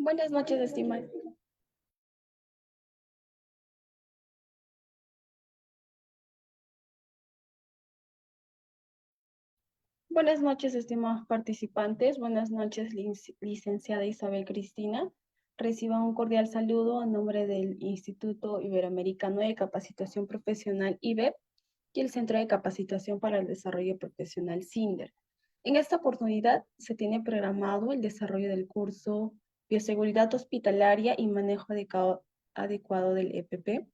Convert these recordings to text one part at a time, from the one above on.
Buenas noches, estimado. Buenas noches, estimados participantes. Buenas noches, licenciada Isabel Cristina. Reciba un cordial saludo a nombre del Instituto Iberoamericano de Capacitación Profesional IBEP y el Centro de Capacitación para el Desarrollo Profesional SINDER. En esta oportunidad se tiene programado el desarrollo del curso Bioseguridad Hospitalaria y Manejo Adecuado del EPP.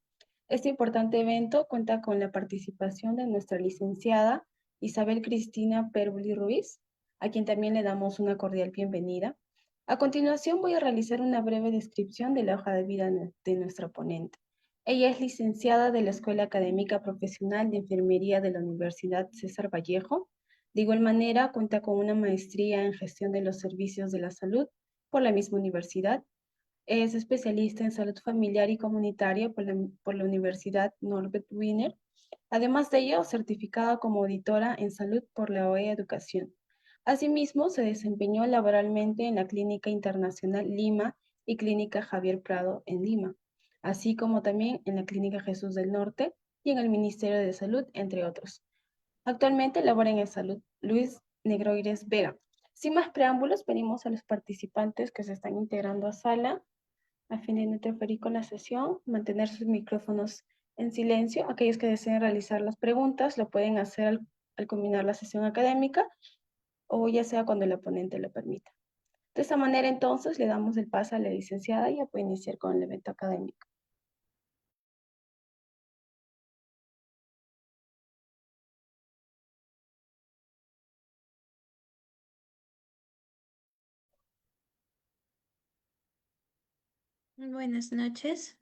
Este importante evento cuenta con la participación de nuestra licenciada Isabel Cristina Perbuli Ruiz, a quien también le damos una cordial bienvenida. A continuación voy a realizar una breve descripción de la hoja de vida de nuestra ponente. Ella es licenciada de la Escuela Académica Profesional de Enfermería de la Universidad César Vallejo. De igual manera, cuenta con una maestría en gestión de los servicios de la salud por la misma universidad. Es especialista en salud familiar y comunitaria por la Universidad Norbert Wiener. Además de ello, certificada como auditora en salud por la OE Educación. Asimismo, se desempeñó laboralmente en la Clínica Internacional Lima y Clínica Javier Prado en Lima, así como también en la Clínica Jesús del Norte y en el Ministerio de Salud, entre otros. Actualmente labora en el Salud Luis Negroires Vega. Sin más preámbulos, pedimos a los participantes que se están integrando a sala a fin de no interferir con la sesión, mantener sus micrófonos en silencio. Aquellos que deseen realizar las preguntas lo pueden hacer al culminar la sesión académica o ya sea cuando el ponente lo permita. De esta manera, entonces, le damos el paso a la licenciada y ya puede iniciar con el evento académico. Buenas noches.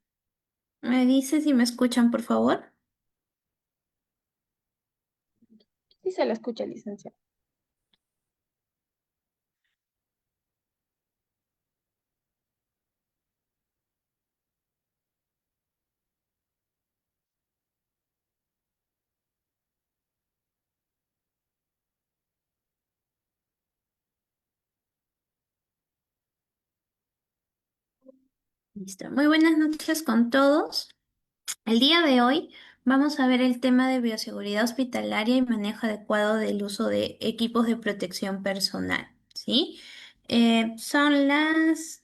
Me dice si me escuchan, por favor. Sí se la escucha, licenciada. Listo. Muy buenas noches con todos. El día de hoy vamos a ver el tema de bioseguridad hospitalaria y manejo adecuado del uso de equipos de protección personal. ¿Sí? Son las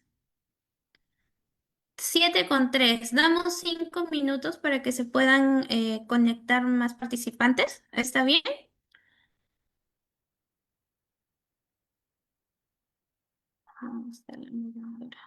7:03. Damos 5 minutos para que se puedan conectar más participantes. ¿Está bien? Vamos a darle una hora.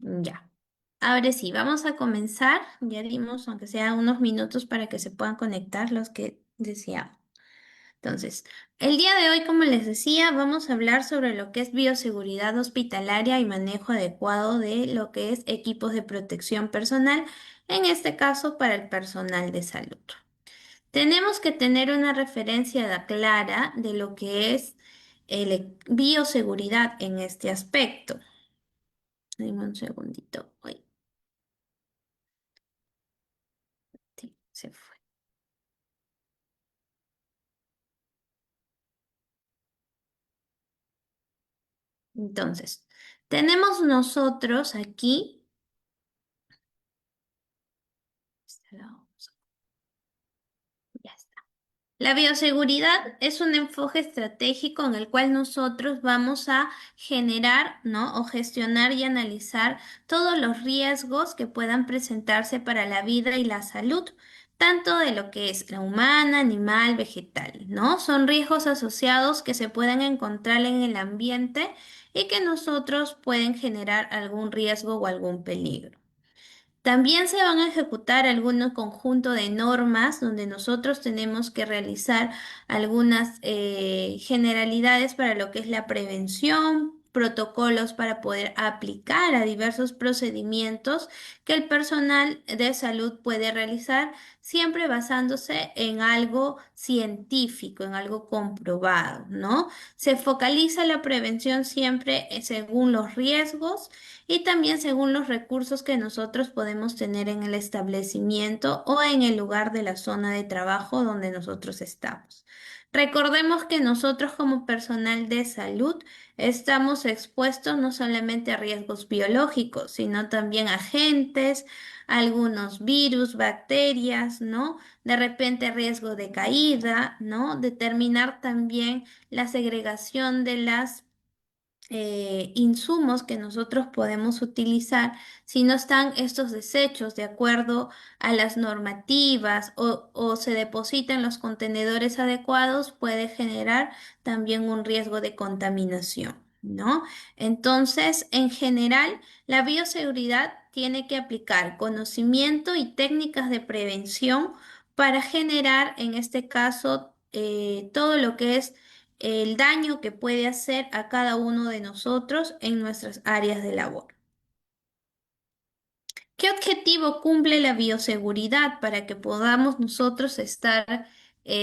Ya. Ahora sí, vamos a comenzar. Ya dimos, aunque sea unos minutos para que se puedan conectar los que deseamos. Entonces, el día de hoy, como les decía, vamos a hablar sobre lo que es bioseguridad hospitalaria y manejo adecuado de lo que es equipos de protección personal, en este caso para el personal de salud. Tenemos que tener una referencia clara de lo que es bioseguridad en este aspecto. Dime un segundito. Uy, sí, se fue. Entonces, tenemos nosotros aquí. Ya está. La bioseguridad es un enfoque estratégico en el cual nosotros vamos a generar, ¿no? O gestionar y analizar todos los riesgos que puedan presentarse para la vida y la salud, tanto de lo que es la humana, animal, vegetal, ¿no? Son riesgos asociados que se pueden encontrar en el ambiente y que nosotros pueden generar algún riesgo o algún peligro. También se van a ejecutar algunos conjuntos de normas donde nosotros tenemos que realizar algunas generalidades para lo que es la prevención, protocolos para poder aplicar a diversos procedimientos que el personal de salud puede realizar, siempre basándose en algo científico, en algo comprobado, ¿no? Se focaliza la prevención siempre según los riesgos y también según los recursos que nosotros podemos tener en el establecimiento o en el lugar de la zona de trabajo donde nosotros estamos. Recordemos que nosotros como personal de salud estamos expuestos no solamente a riesgos biológicos, sino también a agentes, algunos virus, bacterias, ¿no? De repente riesgo de caída, ¿no? Determinar también la segregación de las insumos que nosotros podemos utilizar si no están estos desechos de acuerdo a las normativas o se depositan en los contenedores adecuados, puede generar también un riesgo de contaminación, ¿no? Entonces, en general, la bioseguridad tiene que aplicar conocimiento y técnicas de prevención para generar, en este caso, todo lo que es el daño que puede hacer a cada uno de nosotros en nuestras áreas de labor. ¿Qué objetivo cumple la bioseguridad para que podamos nosotros estar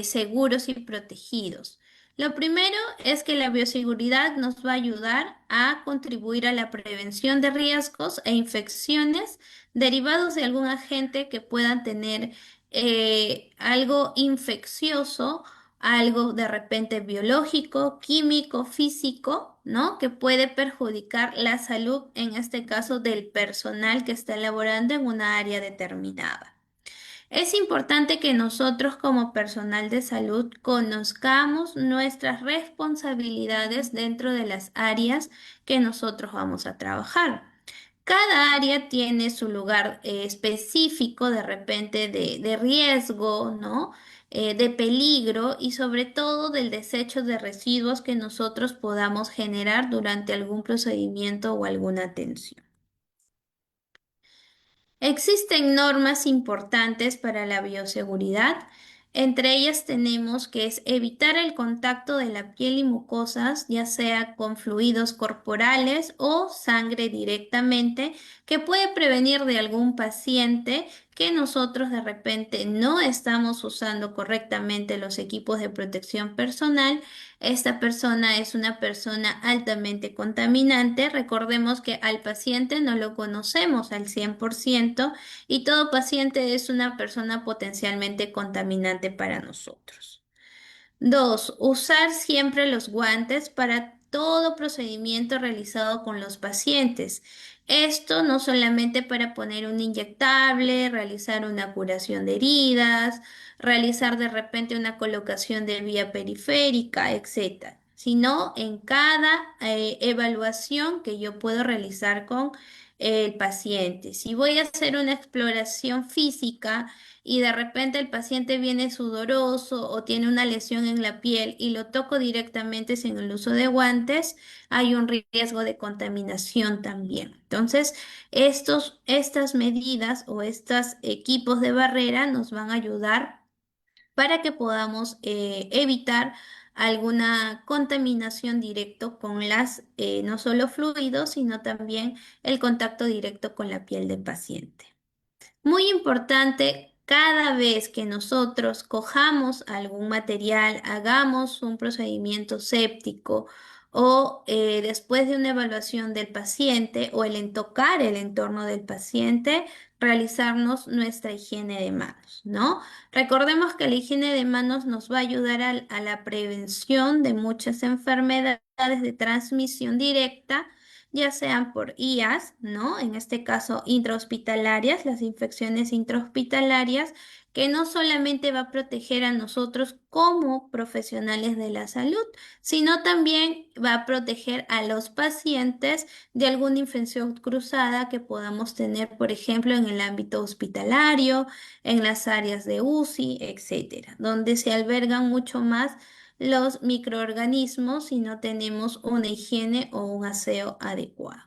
seguros y protegidos? Lo primero es que la bioseguridad nos va a ayudar a contribuir a la prevención de riesgos e infecciones derivados de algún agente que puedan tener algo infeccioso, algo de repente biológico, químico, físico, ¿no? Que puede perjudicar la salud, en este caso, del personal que está laborando en una área determinada. Es importante que nosotros como personal de salud conozcamos nuestras responsabilidades dentro de las áreas que nosotros vamos a trabajar. Cada área tiene su lugar específico de repente de riesgo, ¿no? De peligro y sobre todo del desecho de residuos que nosotros podamos generar durante algún procedimiento o alguna atención. Existen normas importantes para la bioseguridad. Entre ellas tenemos que es evitar el contacto de la piel y mucosas, ya sea con fluidos corporales o sangre directamente, que puede prevenir de algún paciente que nosotros de repente no estamos usando correctamente los equipos de protección personal. Esta persona es una persona altamente contaminante. Recordemos que al paciente no lo conocemos al 100% y todo paciente es una persona potencialmente contaminante para nosotros. Dos, usar siempre los guantes para todo procedimiento realizado con los pacientes. Esto no solamente para poner un inyectable, realizar una curación de heridas, realizar de repente una colocación de vía periférica, etc. sino en cada evaluación que yo puedo realizar con el paciente. Si voy a hacer una exploración física y de repente el paciente viene sudoroso o tiene una lesión en la piel y lo toco directamente sin el uso de guantes, hay un riesgo de contaminación también. Entonces, estas medidas o estos equipos de barrera nos van a ayudar para que podamos evitar alguna contaminación directo con no solo fluidos, sino también el contacto directo con la piel del paciente. Muy importante, cada vez que nosotros cojamos algún material, hagamos un procedimiento séptico o después de una evaluación del paciente o el tocar el entorno del paciente, realizarnos nuestra higiene de manos, ¿no? Recordemos que la higiene de manos nos va a ayudar a la prevención de muchas enfermedades de transmisión directa, ya sean por IAS, ¿no? En este caso, intrahospitalarias, las infecciones intrahospitalarias, que no solamente va a proteger a nosotros como profesionales de la salud, sino también va a proteger a los pacientes de alguna infección cruzada que podamos tener, por ejemplo, en el ámbito hospitalario, en las áreas de UCI, etcétera, donde se albergan mucho más los microorganismos si no tenemos una higiene o un aseo adecuado.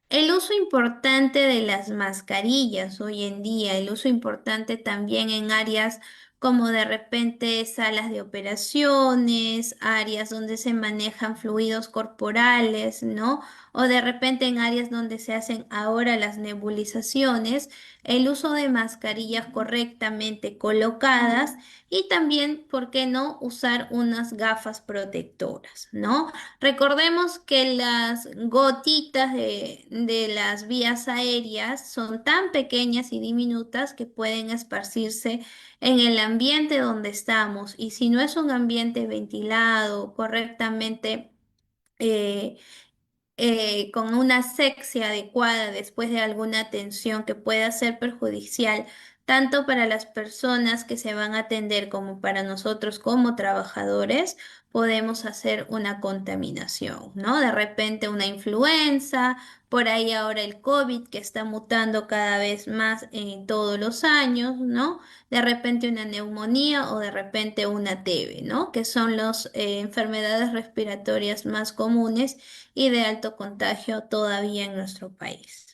El uso importante de las mascarillas hoy en día, el uso importante también en áreas como de repente salas de operaciones, áreas donde se manejan fluidos corporales, ¿no? O de repente en áreas donde se hacen ahora las nebulizaciones, el uso de mascarillas correctamente colocadas y también, ¿por qué no?, usar unas gafas protectoras, ¿no? Recordemos que las gotitas de las vías aéreas son tan pequeñas y diminutas que pueden esparcirse en el ambiente donde estamos. Y si no es un ambiente ventilado, correctamente eh, con una asepsia adecuada después de alguna atención que pueda ser perjudicial tanto para las personas que se van a atender como para nosotros como trabajadores, podemos hacer una contaminación, ¿no? De repente una influenza, por ahí ahora el COVID que está mutando cada vez más en todos los años, ¿no? De repente una neumonía o de repente una TB, ¿no? Que son las enfermedades respiratorias más comunes y de alto contagio todavía en nuestro país.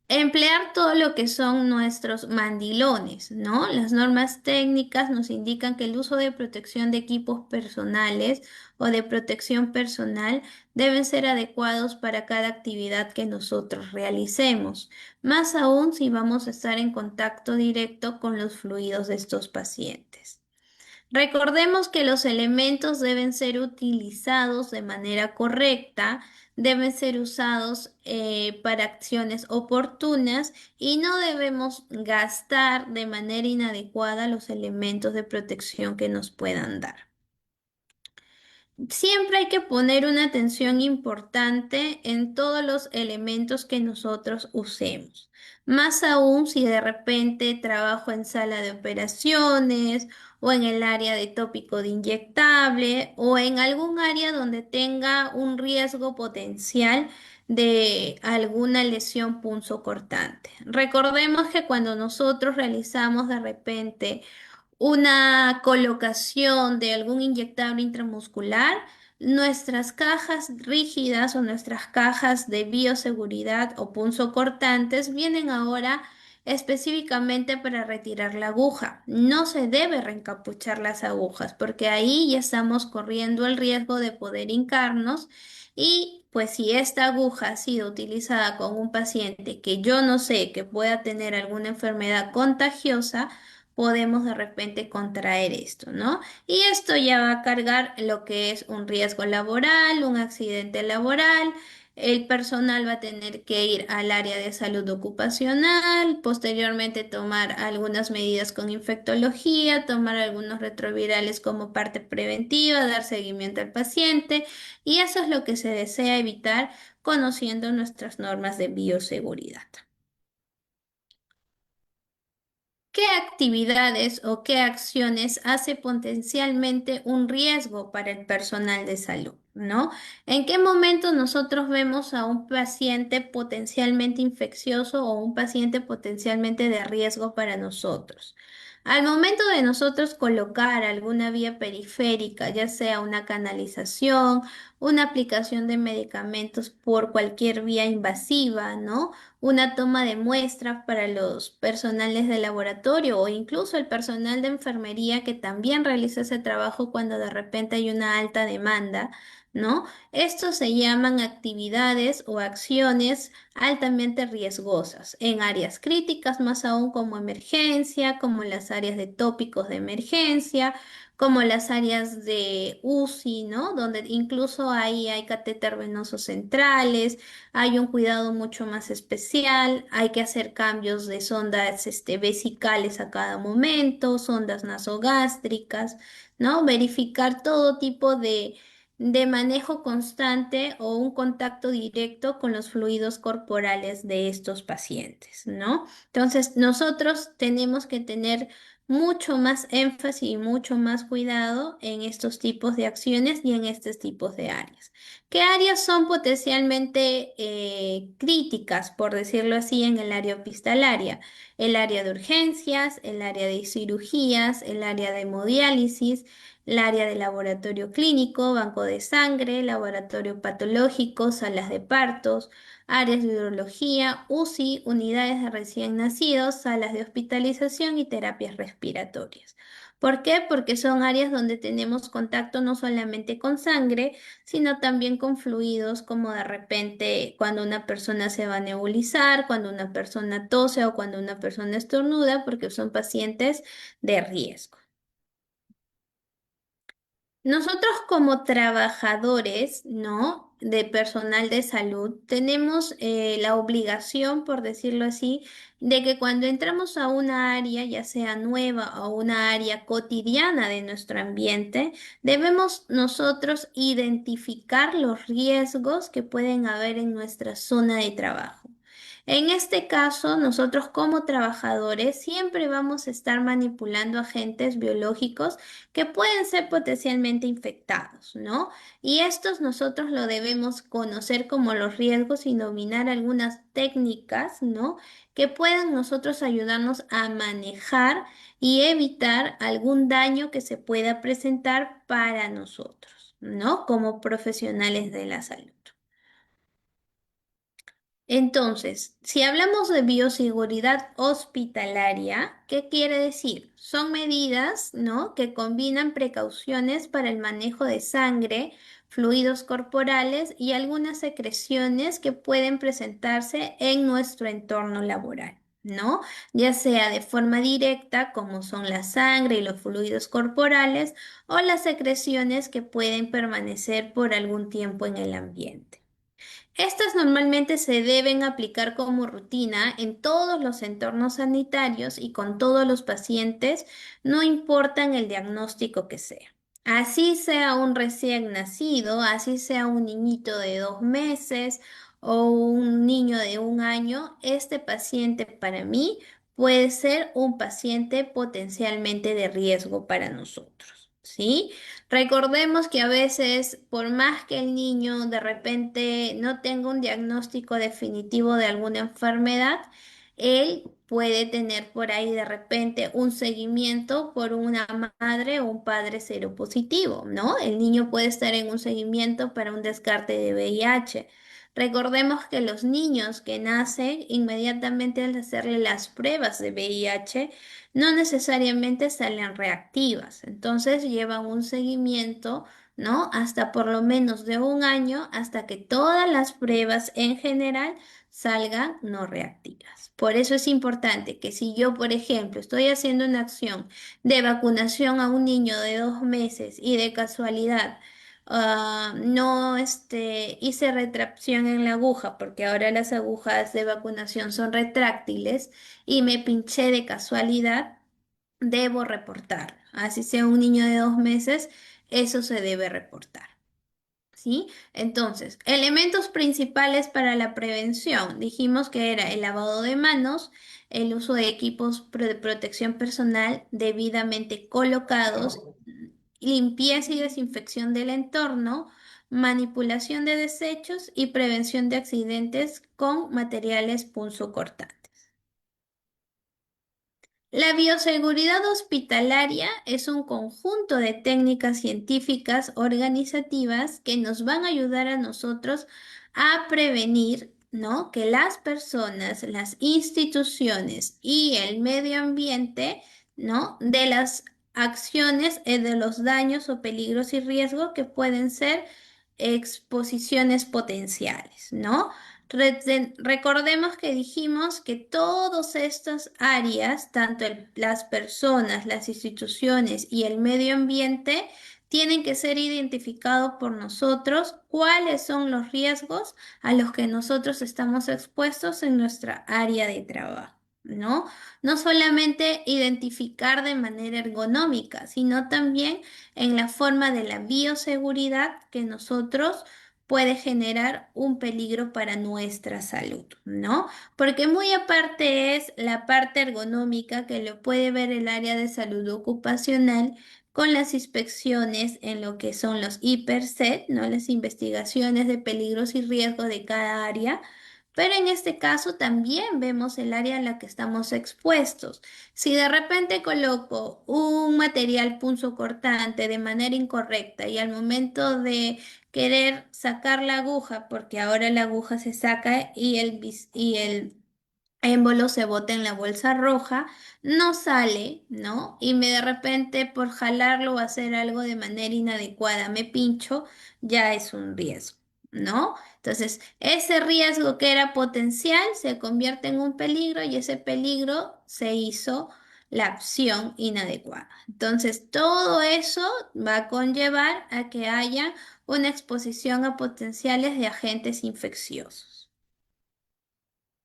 Emplear todo lo que son nuestros mandilones, ¿no? Las normas técnicas nos indican que el uso de protección de equipos personales o de protección personal deben ser adecuados para cada actividad que nosotros realicemos, más aún si vamos a estar en contacto directo con los fluidos de estos pacientes. Recordemos que los elementos deben ser utilizados de manera correcta, deben ser usados para acciones oportunas y no debemos gastar de manera inadecuada los elementos de protección que nos puedan dar. Siempre hay que poner una atención importante en todos los elementos que nosotros usemos. Más aún si de repente trabajo en sala de operaciones o en el área de tópico de inyectable o en algún área donde tenga un riesgo potencial de alguna lesión punzocortante. Recordemos que cuando nosotros realizamos de repente una colocación de algún inyectable intramuscular, nuestras cajas rígidas o nuestras cajas de bioseguridad o punzocortantes vienen ahora específicamente para retirar la aguja. No se debe reencapuchar las agujas porque ahí ya estamos corriendo el riesgo de poder hincarnos y pues si esta aguja ha sido utilizada con un paciente que yo no sé que pueda tener alguna enfermedad contagiosa, podemos de repente contraer esto, ¿no? Y esto ya va a cargar lo que es un riesgo laboral, un accidente laboral. El personal va a tener que ir al área de salud ocupacional, posteriormente tomar algunas medidas con infectología, tomar algunos retrovirales como parte preventiva, dar seguimiento al paciente, y eso es lo que se desea evitar conociendo nuestras normas de bioseguridad. ¿Qué actividades o qué acciones hace potencialmente un riesgo para el personal de salud? ¿No? ¿En qué momento nosotros vemos a un paciente potencialmente infeccioso o un paciente potencialmente de riesgo para nosotros? Al momento de nosotros colocar alguna vía periférica, ya sea una canalización, una aplicación de medicamentos por cualquier vía invasiva, ¿no? Una toma de muestras para los personales de laboratorio o incluso el personal de enfermería que también realiza ese trabajo cuando de repente hay una alta demanda, ¿no? Estos se llaman actividades o acciones altamente riesgosas en áreas críticas, más aún como emergencia, como las áreas de tópicos de emergencia, como las áreas de UCI, ¿no? Donde incluso ahí hay catéter venosos centrales, hay un cuidado mucho más especial, hay que hacer cambios de sondas vesicales a cada momento, sondas nasogástricas, ¿no? Verificar todo tipo de manejo constante o un contacto directo con los fluidos corporales de estos pacientes, ¿no? Entonces, nosotros tenemos que tener mucho más énfasis y mucho más cuidado en estos tipos de acciones y en estos tipos de áreas. ¿Qué áreas son potencialmente críticas, por decirlo así, en el área hospitalaria? El área de urgencias, el área de cirugías, el área de hemodiálisis, el área de laboratorio clínico, banco de sangre, laboratorio patológico, salas de partos, áreas de urología, UCI, unidades de recién nacidos, salas de hospitalización y terapias respiratorias. ¿Por qué? Porque son áreas donde tenemos contacto no solamente con sangre, sino también con fluidos como de repente cuando una persona se va a nebulizar, cuando una persona tose o cuando una persona estornuda, porque son pacientes de riesgo. Nosotros como trabajadores, ¿no? De personal de salud, tenemos la obligación, por decirlo así, de que cuando entramos a una área, ya sea nueva o una área cotidiana de nuestro ambiente, debemos nosotros identificar los riesgos que pueden haber en nuestra zona de trabajo. En este caso, nosotros como trabajadores siempre vamos a estar manipulando agentes biológicos que pueden ser potencialmente infectados, ¿no? Y estos nosotros lo debemos conocer como los riesgos y dominar algunas técnicas, ¿no? Que puedan nosotros ayudarnos a manejar y evitar algún daño que se pueda presentar para nosotros, ¿no? Como profesionales de la salud. Entonces, si hablamos de bioseguridad hospitalaria, ¿qué quiere decir? Son medidas, ¿no? Que combinan precauciones para el manejo de sangre, fluidos corporales y algunas secreciones que pueden presentarse en nuestro entorno laboral, ¿no? Ya sea de forma directa, como son la sangre y los fluidos corporales, o las secreciones que pueden permanecer por algún tiempo en el ambiente. Estas normalmente se deben aplicar como rutina en todos los entornos sanitarios y con todos los pacientes, no importa el diagnóstico que sea. Así sea un recién nacido, así sea un niñito de 2 meses o un niño de 1 año, este paciente para mí puede ser un paciente potencialmente de riesgo para nosotros, ¿sí? Recordemos que a veces, por más que el niño de repente no tenga un diagnóstico definitivo de alguna enfermedad, él puede tener por ahí de repente un seguimiento por una madre o un padre seropositivo, ¿no? El niño puede estar en un seguimiento para un descarte de VIH. Recordemos que los niños que nacen inmediatamente al hacerle las pruebas de VIH, no necesariamente salen reactivas. Entonces llevan un seguimiento, ¿no? Hasta por lo menos de 1 año, hasta que todas las pruebas en general salgan no reactivas. Por eso es importante que si yo, por ejemplo, estoy haciendo una acción de vacunación a un niño de 2 meses y de casualidad no hice retracción en la aguja, porque ahora las agujas de vacunación son retráctiles, y me pinché de casualidad, debo reportar. Así sea un niño de 2 meses, eso se debe reportar. ¿sí? Entonces, elementos principales para la prevención. Dijimos que era el lavado de manos, el uso de equipos de protección personal debidamente colocados, limpieza y desinfección del entorno, manipulación de desechos y prevención de accidentes con materiales punzocortantes. La bioseguridad hospitalaria es un conjunto de técnicas científicas organizativas que nos van a ayudar a nosotros a prevenir, ¿no? Que las personas, las instituciones y el medio ambiente, ¿no? De las acciones, de los daños o peligros y riesgos que pueden ser exposiciones potenciales, ¿no? Recordemos que dijimos que todas estas áreas, tanto las personas, las instituciones y el medio ambiente, tienen que ser identificados por nosotros cuáles son los riesgos a los que nosotros estamos expuestos en nuestra área de trabajo, ¿no? No solamente identificar de manera ergonómica, sino también en la forma de la bioseguridad que nosotros puede generar un peligro para nuestra salud, ¿no? Porque muy aparte es la parte ergonómica que lo puede ver el área de salud ocupacional con las inspecciones en lo que son los IPERSET, ¿no? Las investigaciones de peligros y riesgos de cada área. Pero en este caso también vemos el área en la que estamos expuestos. Si de repente coloco un material punzocortante de manera incorrecta y al momento de querer sacar la aguja, porque ahora la aguja se saca y el émbolo se bota en la bolsa roja, no sale, ¿no? Y me de repente por jalarlo o hacer algo de manera inadecuada me pincho, ya es un riesgo, ¿no? Entonces, ese riesgo que era potencial se convierte en un peligro y ese peligro se hizo la acción inadecuada. Entonces, todo eso va a conllevar a que haya una exposición a potenciales de agentes infecciosos.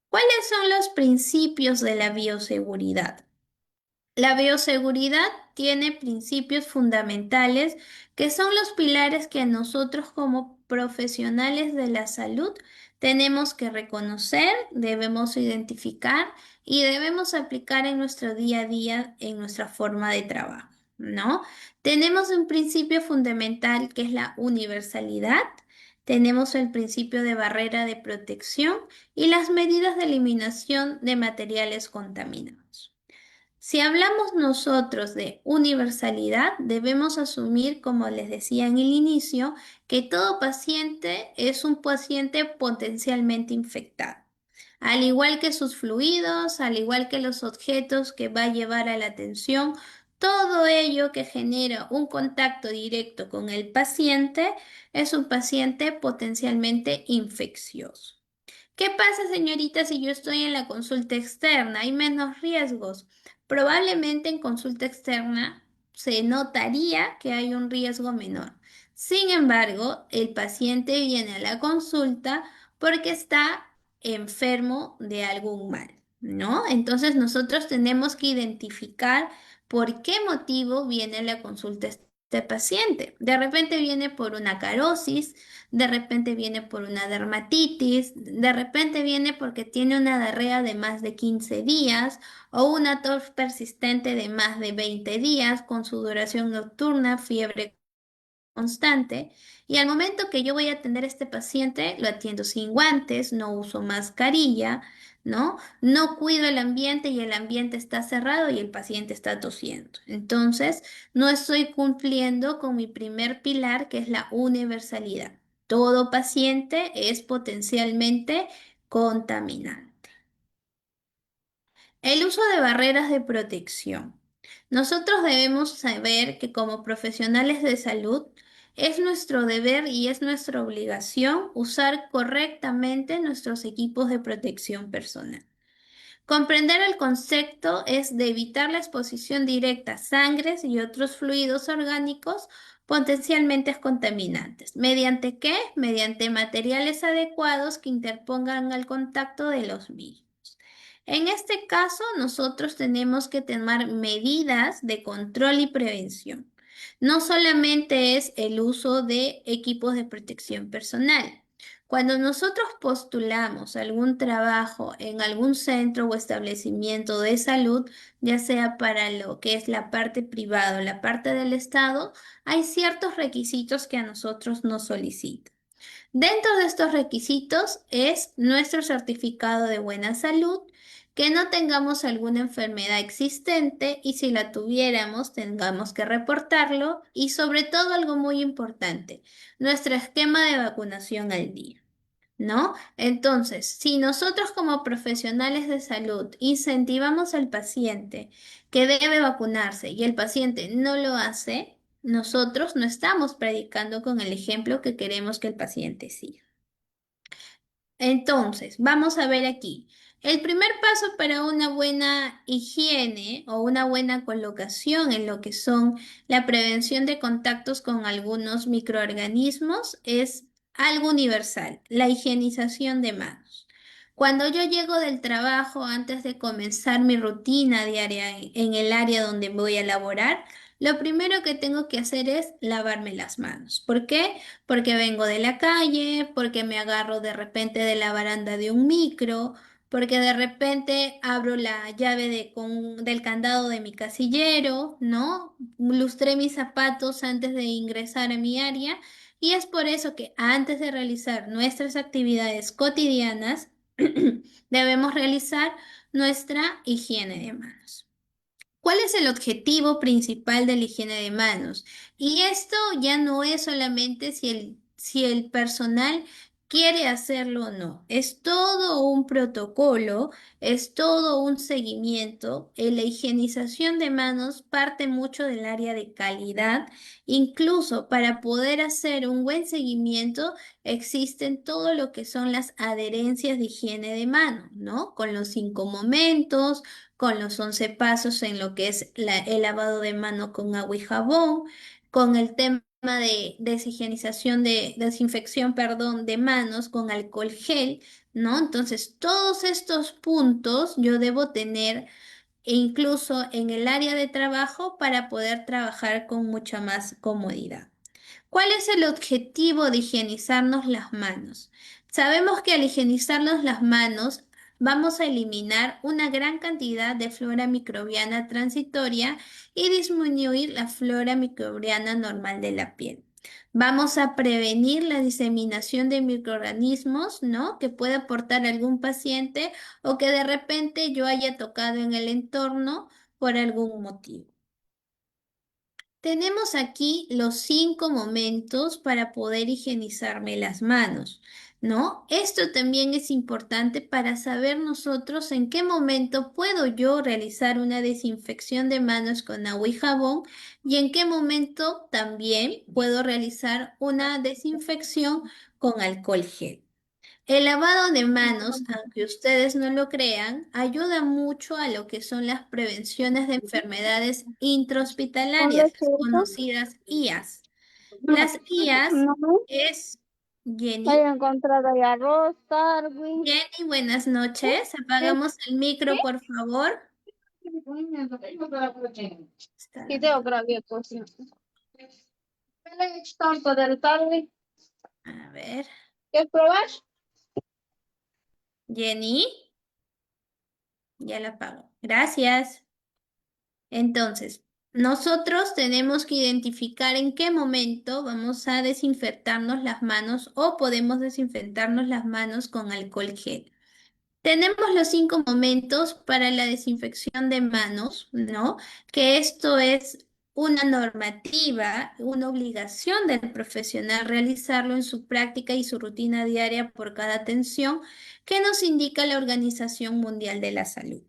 ¿Cuáles son los principios de la bioseguridad? La bioseguridad tiene principios fundamentales que son los pilares que nosotros como profesionales de la salud tenemos que reconocer, debemos identificar y debemos aplicar en nuestro día a día, en nuestra forma de trabajo, ¿no? Tenemos un principio fundamental que es la universalidad, tenemos el principio de barrera de protección y las medidas de eliminación de materiales contaminados. Si hablamos nosotros de universalidad, debemos asumir, como les decía en el inicio, que todo paciente es un paciente potencialmente infectado. Al igual que sus fluidos, al igual que los objetos que va a llevar a la atención, todo ello que genera un contacto directo con el paciente es un paciente potencialmente infeccioso. ¿Qué pasa, señorita, si yo estoy en la consulta externa? Hay menos riesgos. Probablemente en consulta externa se notaría que hay un riesgo menor. Sin embargo, el paciente viene a la consulta porque está enfermo de algún mal, ¿no? Entonces nosotros tenemos que identificar por qué motivo viene a la consulta este paciente. De repente viene por una carosis, de repente viene por una dermatitis, de repente viene porque tiene una diarrea de más de 15 días o una tos persistente de más de 20 días con sudoración nocturna, fiebre constante. Y al momento que yo voy a atender a este paciente, lo atiendo sin guantes, no uso mascarilla, ¿no? No cuido el ambiente y el ambiente está cerrado y el paciente está tosiendo. Entonces, no estoy cumpliendo con mi primer pilar, que es la universalidad. Todo paciente es potencialmente contaminante. El uso de barreras de protección. Nosotros debemos saber que como profesionales de salud es nuestro deber y es nuestra obligación usar correctamente nuestros equipos de protección personal. Comprender el concepto es de evitar la exposición directa a sangres y otros fluidos orgánicos potencialmente contaminantes. ¿Mediante qué? Mediante materiales adecuados que interpongan al contacto de los mismos. En este caso, nosotros tenemos que tomar medidas de control y prevención. No solamente es el uso de equipos de protección personal. Cuando nosotros postulamos algún trabajo en algún centro o establecimiento de salud, ya sea para lo que es la parte privada o la parte del Estado, hay ciertos requisitos que a nosotros nos solicitan. Dentro de estos requisitos es nuestro certificado de buena salud, que no tengamos alguna enfermedad existente y si la tuviéramos tengamos que reportarlo y sobre todo algo muy importante, nuestro esquema de vacunación al día. ¿No? Entonces, si nosotros como profesionales de salud incentivamos al paciente que debe vacunarse y el paciente no lo hace, nosotros no estamos predicando con el ejemplo que queremos que el paciente siga. Entonces, vamos a ver aquí. El primer paso para una buena higiene o una buena colocación en lo que son la prevención de contactos con algunos microorganismos es algo universal, la higienización de manos. Cuando yo llego del trabajo, antes de comenzar mi rutina diaria en el área donde voy a laborar, lo primero que tengo que hacer es lavarme las manos. ¿Por qué? Porque vengo de la calle, porque me agarro de repente de la baranda de un micro, porque de repente abro la llave del candado de mi casillero, ¿no? Lustré mis zapatos antes de ingresar a mi área y es por eso que antes de realizar nuestras actividades cotidianas, debemos realizar nuestra higiene de manos. ¿Cuál es el objetivo principal de la higiene de manos? Y esto ya no es solamente si el personal quiere hacerlo o no. Es todo un protocolo, es todo un seguimiento. La higienización de manos parte mucho del área de calidad. Incluso para poder hacer un buen seguimiento existen todo lo que son las adherencias de higiene de mano, ¿no? Con los 5 momentos, con los 11 pasos en lo que es el lavado de mano con agua y jabón, con el tema de deshigienización desinfección, perdón, de manos con alcohol gel, ¿no? Entonces, todos estos puntos yo debo tener incluso en el área de trabajo para poder trabajar con mucha más comodidad. ¿Cuál es el objetivo de higienizarnos las manos? Sabemos que al higienizarnos las manos vamos a eliminar una gran cantidad de flora microbiana transitoria y disminuir la flora microbiana normal de la piel. Vamos a prevenir la diseminación de microorganismos, ¿no? Que pueda aportar algún paciente o que de repente yo haya tocado en el entorno por algún motivo. Tenemos aquí los 5 momentos para poder higienizarme las manos, ¿no? Esto también es importante para saber nosotros en qué momento puedo yo realizar una desinfección de manos con agua y jabón y en qué momento también puedo realizar una desinfección con alcohol gel. El lavado de manos, aunque ustedes no lo crean, ayuda mucho a lo que son las prevenciones de enfermedades Hola, intrahospitalarias, las Cheto. conocidas IAS. Las IAS No, es voy Jenny. a encontrar ahí arroz, Darwin. Jenny, buenas noches. ¿Qué? Apagamos el ¿Qué? micro, por favor. Está la Video micro. grabé cocina. ¿Qué le he hecho tanto del Darwin? A ver. ¿Quieres probar? Jenny, ya la apago. Gracias. Entonces, nosotros tenemos que identificar en qué momento vamos a desinfectarnos las manos o podemos desinfectarnos las manos con alcohol gel. Tenemos los 5 momentos para la desinfección de manos, ¿no? Que esto es una normativa, una obligación del profesional realizarlo en su práctica y su rutina diaria por cada atención que nos indica la Organización Mundial de la Salud.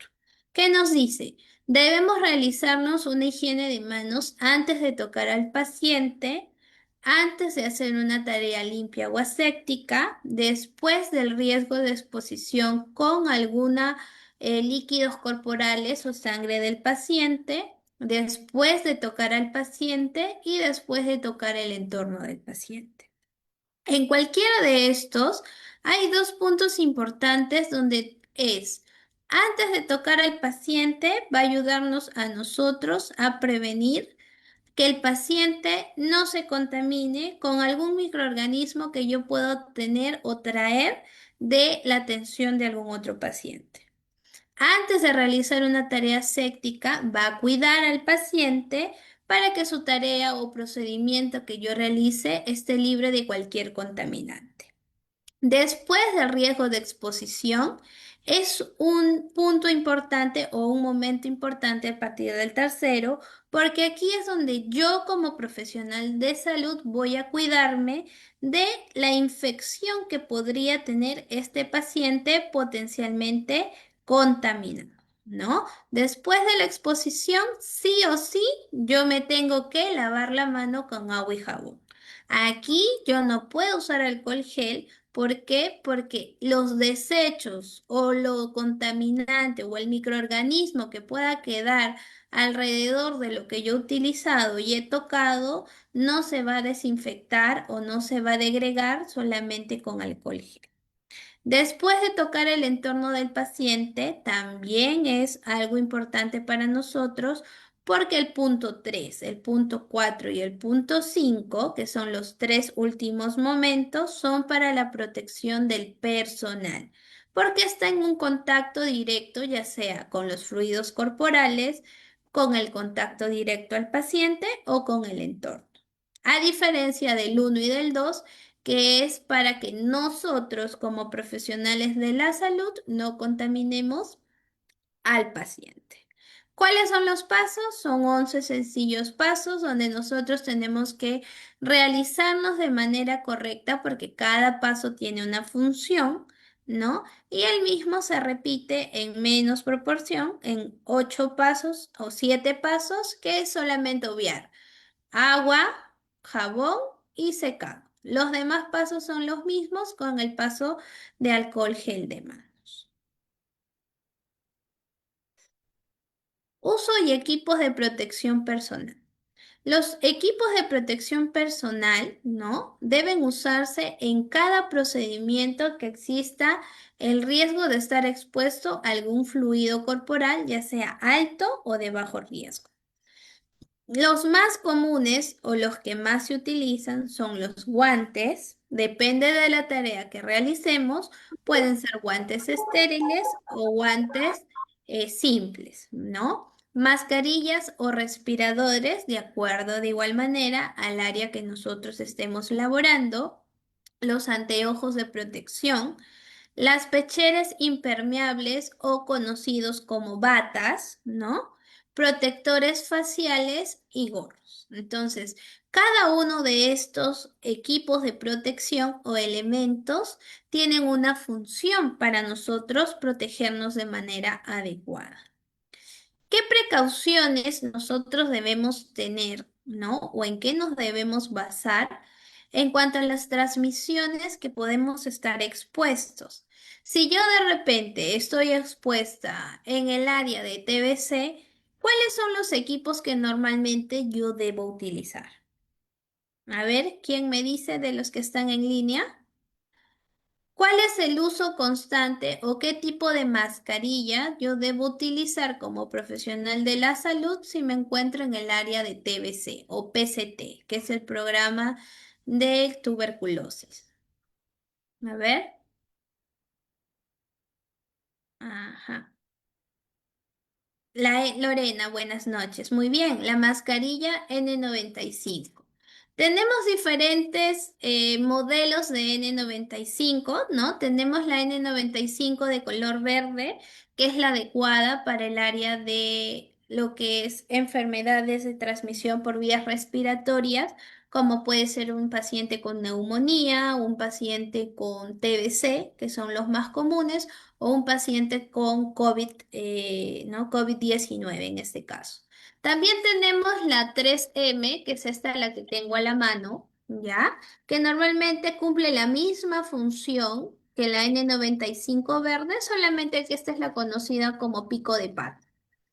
¿Qué nos dice? Debemos realizarnos una higiene de manos antes de tocar al paciente, antes de hacer una tarea limpia o aséptica, después del riesgo de exposición con alguna líquidos corporales o sangre del paciente, después de tocar al paciente y después de tocar el entorno del paciente. En cualquiera de estos hay dos puntos importantes donde es, antes de tocar al paciente, va a ayudarnos a nosotros a prevenir que el paciente no se contamine con algún microorganismo que yo pueda obtener o traer de la atención de algún otro paciente. Antes de realizar una tarea séptica, va a cuidar al paciente para que su tarea o procedimiento que yo realice esté libre de cualquier contaminante. Después del riesgo de exposición, es un punto importante o un momento importante a partir del tercero, porque aquí es donde yo como profesional de salud voy a cuidarme de la infección que podría tener este paciente potencialmente contaminado, ¿no? Después de la exposición, sí o sí, yo me tengo que lavar la mano con agua y jabón. Aquí yo no puedo usar alcohol gel. ¿Por qué? Porque los desechos o lo contaminante o el microorganismo que pueda quedar alrededor de lo que yo he utilizado y he tocado no se va a desinfectar o no se va a degregar solamente con alcohol gel. Después de tocar el entorno del paciente, también es algo importante para nosotros porque el punto 3, el punto 4 y el punto 5, que son los tres últimos momentos, son para la protección del personal, porque está en un contacto directo, ya sea con los fluidos corporales, con el contacto directo al paciente o con el entorno. A diferencia del uno y del 2, que es para que nosotros como profesionales de la salud no contaminemos al paciente. ¿Cuáles son los pasos? Son 11 sencillos pasos donde nosotros tenemos que realizarnos de manera correcta porque cada paso tiene una función, ¿no? Y el mismo se repite en menos proporción, en 8 pasos o 7 pasos, que es solamente obviar agua, jabón y secado. Los demás pasos son los mismos con el paso de alcohol gel de manos. Uso y equipos de protección personal. Los equipos de protección personal, ¿no? Deben usarse en cada procedimiento que exista el riesgo de estar expuesto a algún fluido corporal, ya sea alto o de bajo riesgo. Los más comunes o los que más se utilizan son los guantes. Depende de la tarea que realicemos, pueden ser guantes estériles o guantes simples, ¿no? Mascarillas o respiradores, de acuerdo de igual manera al área que nosotros estemos laborando. Los anteojos de protección, las pecheras impermeables o conocidos como batas, ¿no? Protectores faciales y gorros. Entonces, cada uno de estos equipos de protección o elementos tienen una función para nosotros protegernos de manera adecuada. ¿Qué precauciones nosotros debemos tener, ¿no? O en qué nos debemos basar en cuanto a las transmisiones que podemos estar expuestos? Si yo de repente estoy expuesta en el área de TBC, ¿cuáles son los equipos que normalmente yo debo utilizar? A ver, ¿quién me dice de los que están en línea? ¿Cuál es el uso constante o qué tipo de mascarilla yo debo utilizar como profesional de la salud si me encuentro en el área de TBC o PCT, que es el programa de tuberculosis? A ver. Ajá. Lorena, buenas noches. Muy bien, la mascarilla N95. Tenemos diferentes modelos de N95, ¿no? Tenemos la N95 de color verde, que es la adecuada para el área de lo que es enfermedades de transmisión por vías respiratorias, como puede ser un paciente con neumonía, un paciente con TBC, que son los más comunes, o un paciente con COVID, ¿no? COVID-19 en este caso. También tenemos la 3M, que es esta la que tengo a la mano, ¿ya? Que normalmente cumple la misma función que la N95 verde, solamente que esta es la conocida como pico de pata,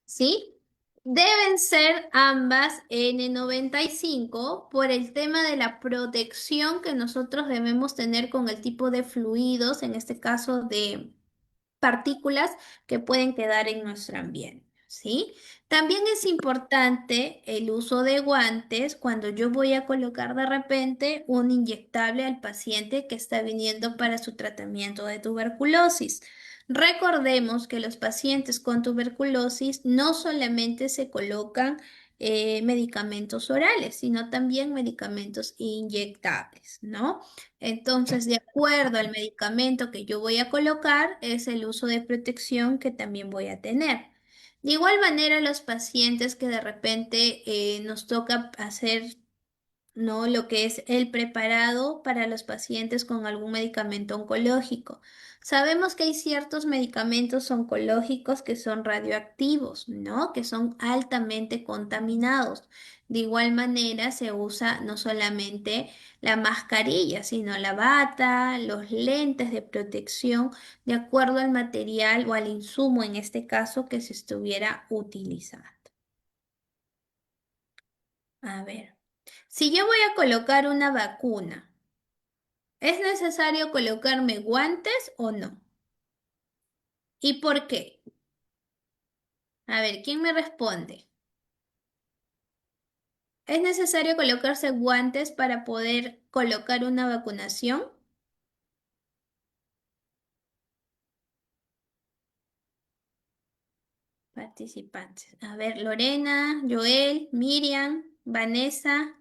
¿sí? Deben ser ambas N95 por el tema de la protección que nosotros debemos tener con el tipo de fluidos, en este caso de partículas que pueden quedar en nuestro ambiente, ¿sí? También es importante el uso de guantes cuando yo voy a colocar de repente un inyectable al paciente que está viniendo para su tratamiento de tuberculosis. Recordemos que los pacientes con tuberculosis no solamente se colocan medicamentos orales, sino también medicamentos inyectables, ¿no? Entonces, de acuerdo al medicamento que yo voy a colocar, es el uso de protección que también voy a tener. De igual manera, los pacientes que de repente nos toca hacer, ¿no? Lo que es el preparado para los pacientes con algún medicamento oncológico. Sabemos que hay ciertos medicamentos oncológicos que son radioactivos, ¿no? Que son altamente contaminados. De igual manera, se usa no solamente la mascarilla, sino la bata, los lentes de protección, de acuerdo al material o al insumo, en este caso, que se estuviera utilizando. A ver. Si yo voy a colocar una vacuna, ¿es necesario colocarme guantes o no? ¿Y por qué? A ver, ¿quién me responde? ¿Es necesario colocarse guantes para poder colocar una vacunación? Participantes. A ver, Lorena, Joel, Miriam, Vanessa,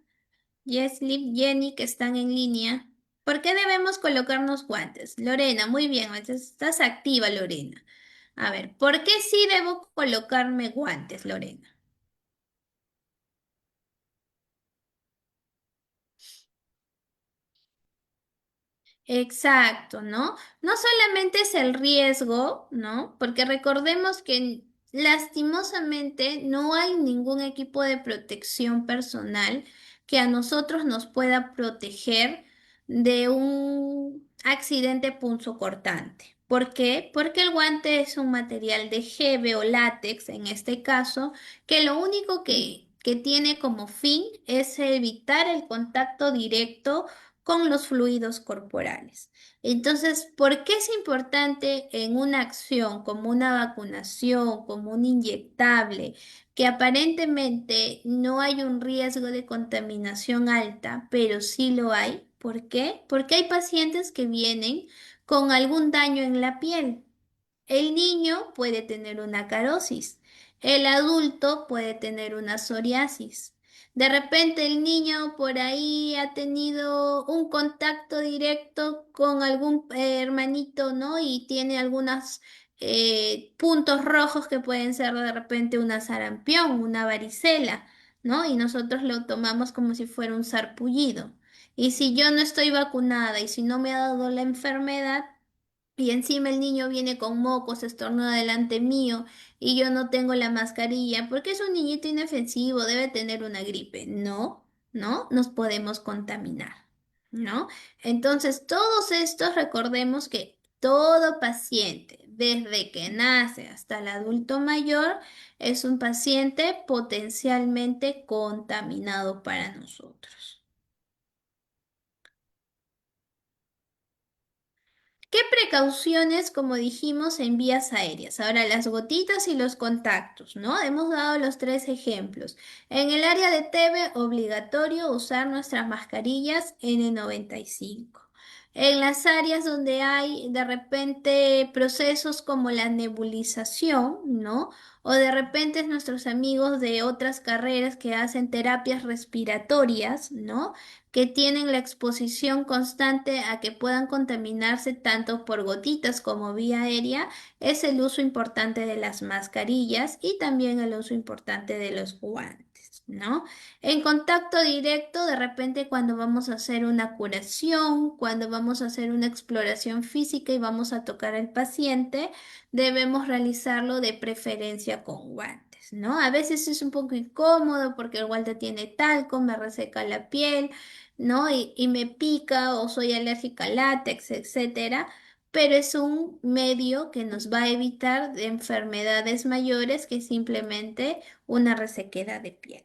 Yeslip, Jenny, que están en línea. ¿Por qué debemos colocarnos guantes? Lorena, muy bien, estás activa, Lorena. A ver, ¿por qué sí debo colocarme guantes, Lorena? Exacto, ¿no? No solamente es el riesgo, ¿no? Porque recordemos que lastimosamente no hay ningún equipo de protección personal que a nosotros nos pueda proteger de un accidente punzocortante. ¿Por qué? Porque el guante es un material de jeve o látex, en este caso, que lo único que tiene como fin es evitar el contacto directo con los fluidos corporales. Entonces, ¿por qué es importante en una acción como una vacunación, como un inyectable, que aparentemente no hay un riesgo de contaminación alta, pero sí lo hay? ¿Por qué? Porque hay pacientes que vienen con algún daño en la piel. El niño puede tener una carosis, el adulto puede tener una psoriasis. De repente el niño por ahí ha tenido un contacto directo con algún hermanito, ¿no? Y tiene algunos puntos rojos que pueden ser de repente una sarampión, una varicela, ¿no? Y nosotros lo tomamos como si fuera un sarpullido. Y si yo no estoy vacunada y si no me ha dado la enfermedad, y encima el niño viene con mocos, estornuda delante mío y yo no tengo la mascarilla porque es un niñito inofensivo, debe tener una gripe. No, no, nos podemos contaminar, ¿no? Entonces, todos estos recordemos que todo paciente, desde que nace hasta el adulto mayor, es un paciente potencialmente contaminado para nosotros. ¿Qué precauciones, como dijimos, en vías aéreas? Ahora, las gotitas y los contactos, ¿no? Hemos dado los tres ejemplos. En el área de TV, obligatorio usar nuestras mascarillas N95. En las áreas donde hay de repente procesos como la nebulización, ¿no? O de repente nuestros amigos de otras carreras que hacen terapias respiratorias, ¿no? Que tienen la exposición constante a que puedan contaminarse tanto por gotitas como vía aérea, es el uso importante de las mascarillas y también el uso importante de los guantes, ¿no? En contacto directo, de repente cuando vamos a hacer una curación, cuando vamos a hacer una exploración física y vamos a tocar al paciente, debemos realizarlo de preferencia con guantes, ¿no? A veces es un poco incómodo porque el guante tiene talco, me reseca la piel, ¿no? Y me pica o soy alérgica al látex, etcétera, pero es un medio que nos va a evitar de enfermedades mayores que simplemente una resequedad de piel.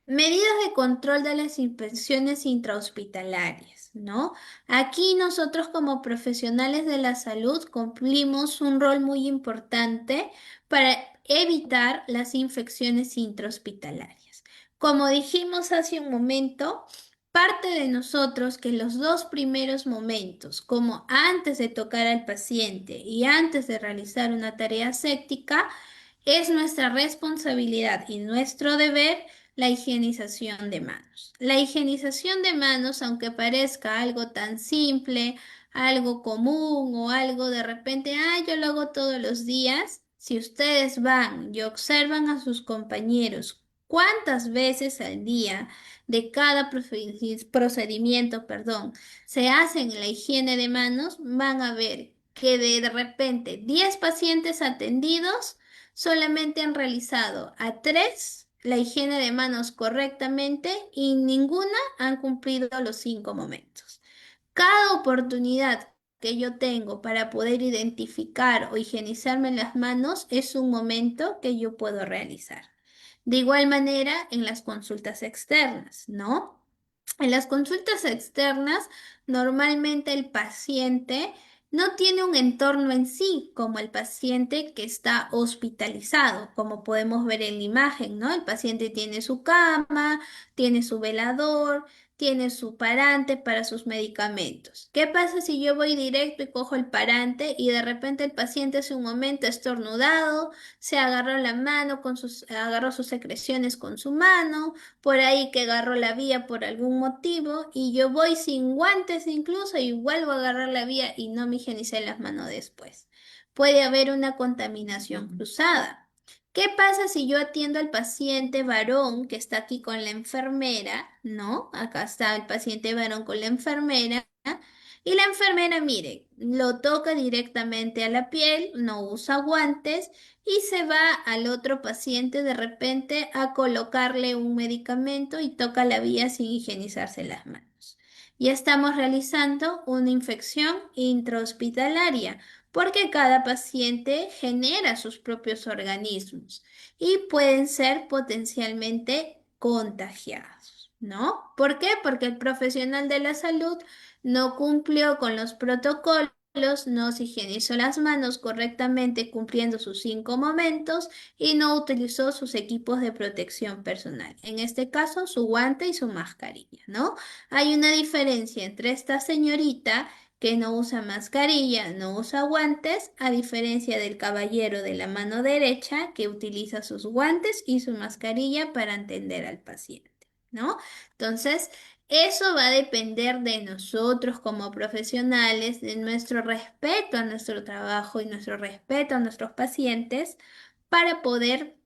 Medidas de control de las infecciones intrahospitalarias, ¿no? Aquí nosotros como profesionales de la salud cumplimos un rol muy importante para evitar las infecciones intrahospitalarias. Como dijimos hace un momento, parte de nosotros que los dos primeros momentos, como antes de tocar al paciente y antes de realizar una tarea séptica, es nuestra responsabilidad y nuestro deber la higienización de manos. La higienización de manos, aunque parezca algo tan simple, algo común o algo de repente, yo lo hago todos los días. Si ustedes van y observan a sus compañeros cuántas veces al día de cada procedimiento, perdón, se hacen la higiene de manos, van a ver que de repente 10 pacientes atendidos solamente han realizado a 3 la higiene de manos correctamente y ninguna han cumplido los 5 momentos. Cada oportunidad que yo tengo para poder identificar o higienizarme las manos es un momento que yo puedo realizar. De igual manera, en las consultas externas, ¿no? En las consultas externas, normalmente el paciente no tiene un entorno en sí, como el paciente que está hospitalizado, como podemos ver en la imagen, ¿no? El paciente tiene su cama, tiene su velador, tiene su parante para sus medicamentos. ¿Qué pasa si yo voy directo y cojo el parante y de repente el paciente hace un momento estornudado, se agarró la mano agarró sus secreciones con su mano, por ahí que agarró la vía por algún motivo y yo voy sin guantes incluso y vuelvo a agarrar la vía y no me higienicé las manos después? Puede haber una contaminación cruzada. ¿Qué pasa si yo atiendo al paciente varón que está aquí con la enfermera? ¿No? Acá está el paciente varón con la enfermera. Y la enfermera, mire, lo toca directamente a la piel, no usa guantes y se va al otro paciente de repente a colocarle un medicamento y toca la vía sin higienizarse las manos. Ya estamos realizando una infección intrahospitalaria porque cada paciente genera sus propios organismos y pueden ser potencialmente contagiados, ¿no? ¿Por qué? Porque el profesional de la salud no cumplió con los protocolos, no se higienizó las manos correctamente cumpliendo sus 5 momentos y no utilizó sus equipos de protección personal. En este caso, su guante y su mascarilla, ¿no? Hay una diferencia entre esta señorita que no usa mascarilla, no usa guantes, a diferencia del caballero de la mano derecha que utiliza sus guantes y su mascarilla para atender al paciente, ¿no? Entonces, eso va a depender de nosotros como profesionales, de nuestro respeto a nuestro trabajo y nuestro respeto a nuestros pacientes para poder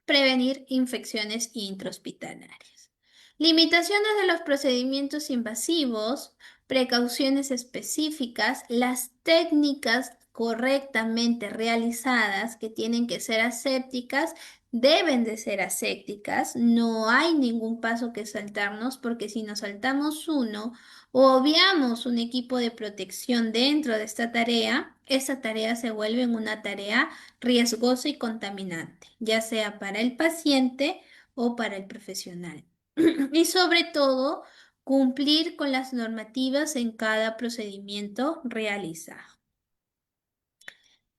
prevenir infecciones intrahospitalarias. Limitaciones de los procedimientos invasivos, precauciones específicas, las técnicas correctamente realizadas que tienen que ser asépticas deben de ser asépticas. No hay ningún paso que saltarnos porque si nos saltamos uno o obviamos un equipo de protección dentro de esta tarea, esa tarea se vuelve una tarea riesgoso y contaminante, ya sea para el paciente o para el profesional. Y sobre todo, cumplir con las normativas en cada procedimiento realizado.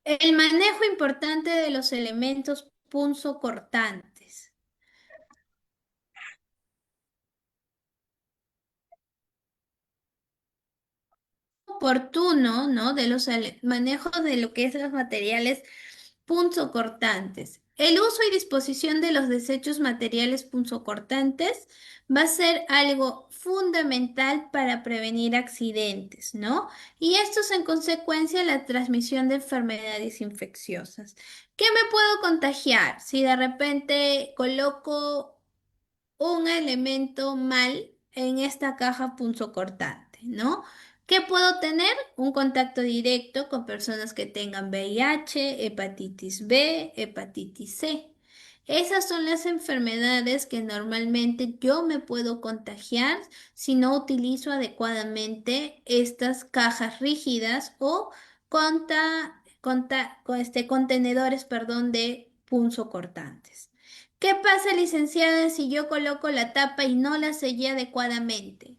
El manejo importante de los elementos punzocortantes. Oportuno, ¿no? De los manejos de lo que es los materiales punzocortantes. El uso y disposición de los desechos materiales punzocortantes va a ser algo fundamental para prevenir accidentes, ¿no? Y esto es en consecuencia la transmisión de enfermedades infecciosas. ¿Qué me puedo contagiar si de repente coloco un elemento mal en esta caja punzocortante, ¿no? ¿Qué puedo tener? Un contacto directo con personas que tengan VIH, hepatitis B, hepatitis C. Esas son las enfermedades que normalmente yo me puedo contagiar si no utilizo adecuadamente estas cajas rígidas o contenedores, perdón, de punzocortantes. ¿Qué pasa, licenciada, si yo coloco la tapa y no la sellé adecuadamente?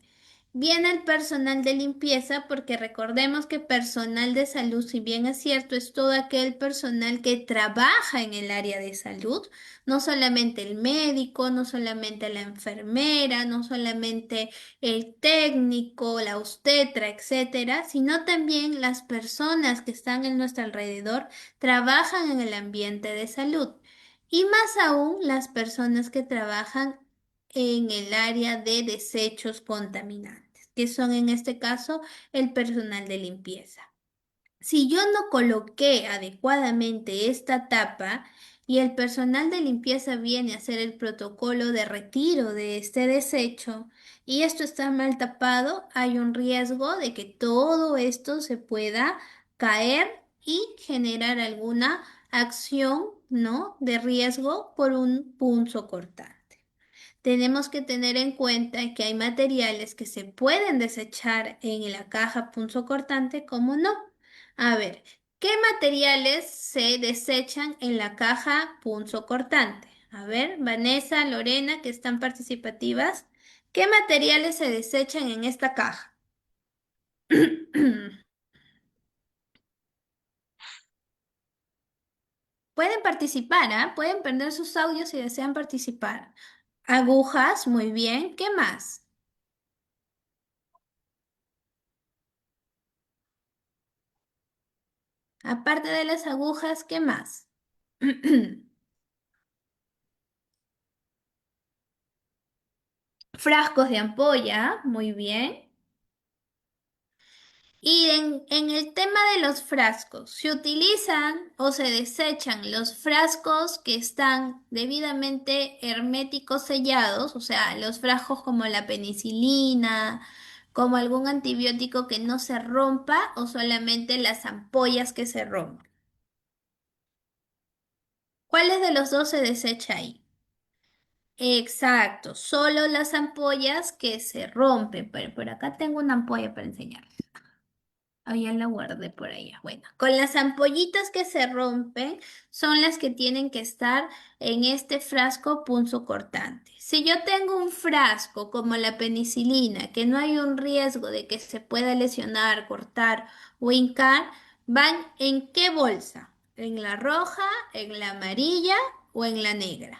Viene el personal de limpieza, porque recordemos que personal de salud, si bien es cierto, es todo aquel personal que trabaja en el área de salud, no solamente el médico, no solamente la enfermera, no solamente el técnico, la obstetra, etcétera, sino también las personas que están en nuestro alrededor trabajan en el ambiente de salud. Y más aún las personas que trabajan en el área de desechos contaminantes, que son en este caso el personal de limpieza. Si yo no coloqué adecuadamente esta tapa y el personal de limpieza viene a hacer el protocolo de retiro de este desecho y esto está mal tapado, hay un riesgo de que todo esto se pueda caer y generar alguna acción, ¿no?, de riesgo por un punzo cortante. Tenemos que tener en cuenta que hay materiales que se pueden desechar en la caja punzocortante, como no. A ver, ¿qué materiales se desechan en la caja punzocortante? A ver, Vanessa, Lorena, que están participativas, ¿qué materiales se desechan en esta caja? Pueden participar, ¿ah? Pueden prender sus audios si desean participar. Agujas, muy bien. ¿Qué más? Aparte de las agujas, ¿qué más? Frascos de ampolla, muy bien. Y en el tema de los frascos, ¿se utilizan o se desechan los frascos que están debidamente herméticos sellados? O sea, los frascos como la penicilina, como algún antibiótico que no se rompa, o solamente las ampollas que se rompen. ¿Cuáles de los dos se desecha ahí? Exacto, solo las ampollas que se rompen. Pero por acá tengo una ampolla para enseñar. Ah, ya la guardé por allá. Bueno, con las ampollitas que se rompen son las que tienen que estar en este frasco punzocortante. Si yo tengo un frasco como la penicilina, que no hay un riesgo de que se pueda lesionar, cortar o hincar, ¿van en qué bolsa? ¿En la roja, en la amarilla o en la negra?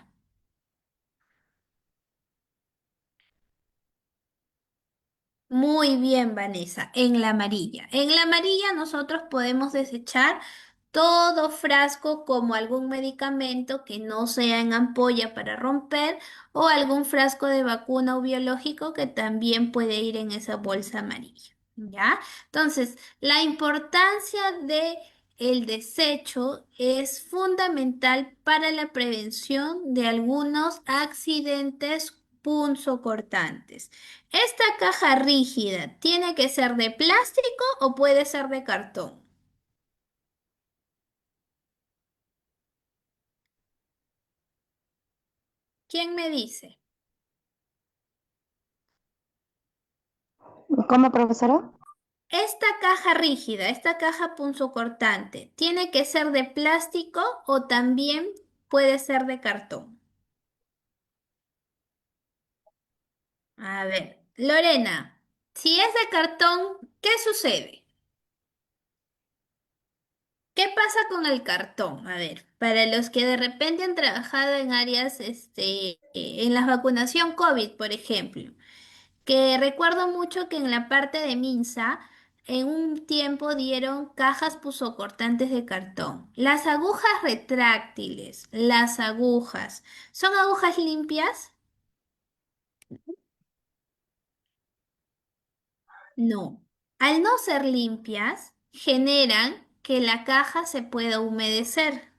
Muy bien, Vanessa, en la amarilla. En la amarilla nosotros podemos desechar todo frasco como algún medicamento que no sea en ampolla para romper o algún frasco de vacuna o biológico que también puede ir en esa bolsa amarilla. ¿Ya? Entonces, la importancia de el desecho es fundamental para la prevención de algunos accidentes punzocortantes. ¿Esta caja rígida tiene que ser de plástico o puede ser de cartón? ¿Quién me dice? ¿Cómo, profesora? Esta caja rígida, esta caja punzocortante, ¿tiene que ser de plástico o también puede ser de cartón? A ver, Lorena, si es de cartón, ¿qué sucede? ¿Qué pasa con el cartón? A ver, para los que de repente han trabajado en áreas, en la vacunación COVID, por ejemplo, que recuerdo mucho que en la parte de Minsa, en un tiempo dieron cajas pusocortantes de cartón. Las agujas retráctiles, las agujas, ¿son agujas limpias? No. Al no ser limpias, generan que la caja se pueda humedecer.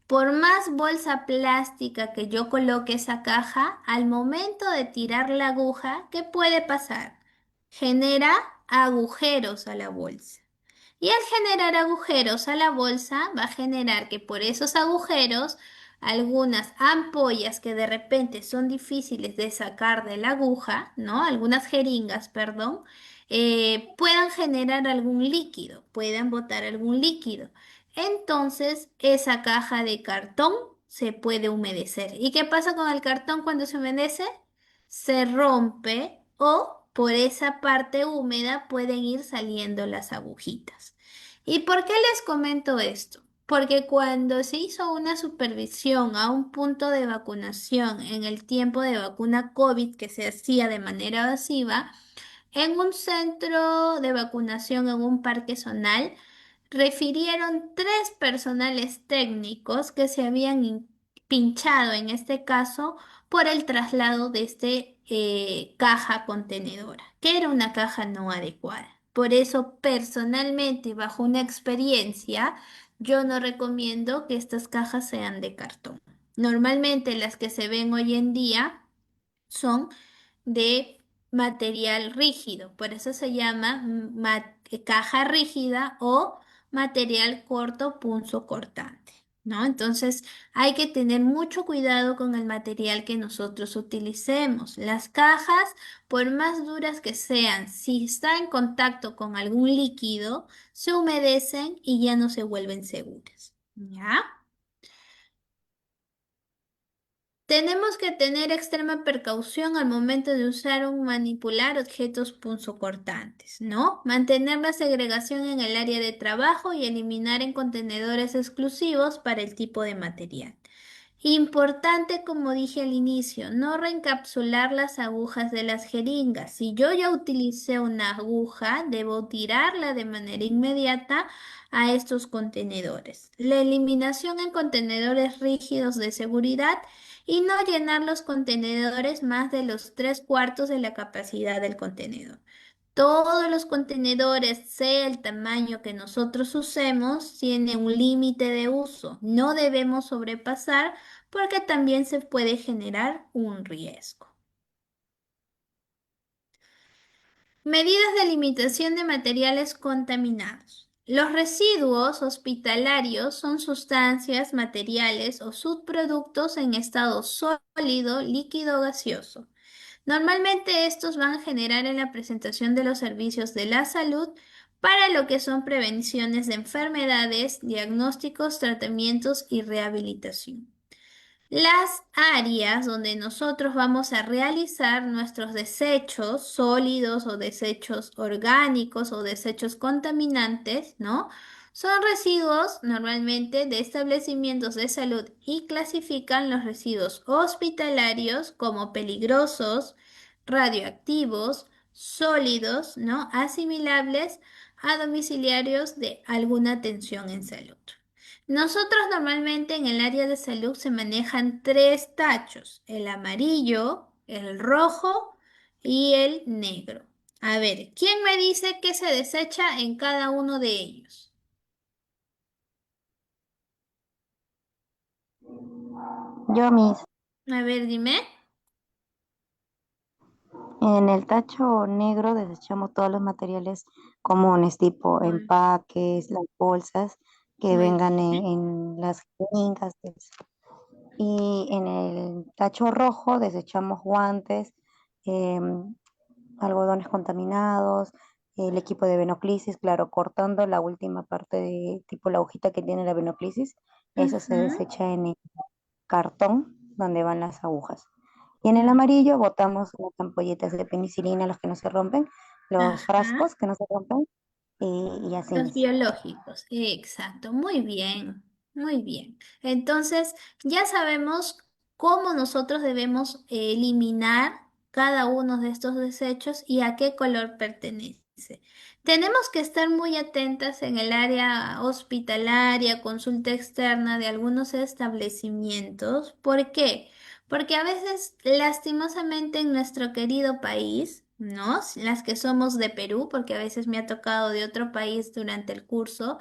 Por más bolsa plástica que yo coloque esa caja, al momento de tirar la aguja, ¿qué puede pasar? Genera agujeros a la bolsa. Y al generar agujeros a la bolsa, va a generar que por esos agujeros, algunas ampollas que de repente son difíciles de sacar de la aguja, ¿no? Algunas jeringas, perdón, puedan generar algún líquido, puedan botar algún líquido. Entonces, esa caja de cartón se puede humedecer. ¿Y qué pasa con el cartón cuando se humedece? Se rompe o por esa parte húmeda pueden ir saliendo las agujitas. ¿Y por qué les comento esto? Porque cuando se hizo una supervisión a un punto de vacunación en el tiempo de vacuna COVID que se hacía de manera masiva, en un centro de vacunación en un parque zonal, refirieron tres personales técnicos que se habían pinchado, en este caso, por el traslado de este caja contenedora, que era una caja no adecuada. Por eso, personalmente, bajo una experiencia, yo no recomiendo que estas cajas sean de cartón. Normalmente las que se ven hoy en día son de material rígido, por eso se llama caja rígida o material corto punzo cortante, ¿no? Entonces hay que tener mucho cuidado con el material que nosotros utilicemos. Las cajas, por más duras que sean, si está en contacto con algún líquido, se humedecen y ya no se vuelven seguras, ¿ya? Tenemos que tener extrema precaución al momento de usar o manipular objetos punzocortantes, ¿no? Mantener la segregación en el área de trabajo y eliminar en contenedores exclusivos para el tipo de material. Importante, como dije al inicio, no reencapsular las agujas de las jeringas. Si yo ya utilicé una aguja, debo tirarla de manera inmediata a estos contenedores. La eliminación en contenedores rígidos de seguridad y no llenar los contenedores más de los tres cuartos de la capacidad del contenedor. Todos los contenedores, sea el tamaño que nosotros usemos, tienen un límite de uso. No debemos sobrepasar porque también se puede generar un riesgo. Medidas de limitación de materiales contaminados. Los residuos hospitalarios son sustancias, materiales o subproductos en estado sólido, líquido o gaseoso. Normalmente estos van a generar en la presentación de los servicios de la salud para lo que son prevenciones de enfermedades, diagnósticos, tratamientos y rehabilitación. Las áreas donde nosotros vamos a realizar nuestros desechos sólidos o desechos orgánicos o desechos contaminantes, ¿no? Son residuos normalmente de establecimientos de salud y clasifican los residuos hospitalarios como peligrosos, radioactivos, sólidos, ¿no? Asimilables a domiciliarios de alguna atención en salud. Nosotros normalmente en el área de salud se manejan tres tachos, el amarillo, el rojo y el negro. A ver, ¿quién me dice qué se desecha en cada uno de ellos? Yo, mis, A ver, dime. en el tacho negro desechamos todos los materiales comunes, tipo Muy, empaques, las bolsas que muy vengan bien. en las jeringas. Y en el tacho rojo desechamos guantes, em, algodones contaminados, el equipo de venoclisis, claro, cortando la última parte de tipo la hojita que tiene la venoclisis, eso se Ujú, desecha en el cartón donde van las agujas. Y en el muy- amarillo botamos las ampolletas de penicilina, los que no se rompen, los Ajá. frascos que no se rompen, y así Los mismo. biológicos, exacto, muy bien. Entonces, ya sabemos cómo nosotros debemos eliminar cada uno de estos desechos y a qué color pertenece. Tenemos que estar muy atentas en el área hospitalaria, consulta externa de algunos establecimientos. ¿Por qué? Porque a veces, lastimosamente, en nuestro querido país, ¿no? Las que somos de Perú, porque a veces me ha tocado de otro país durante el curso,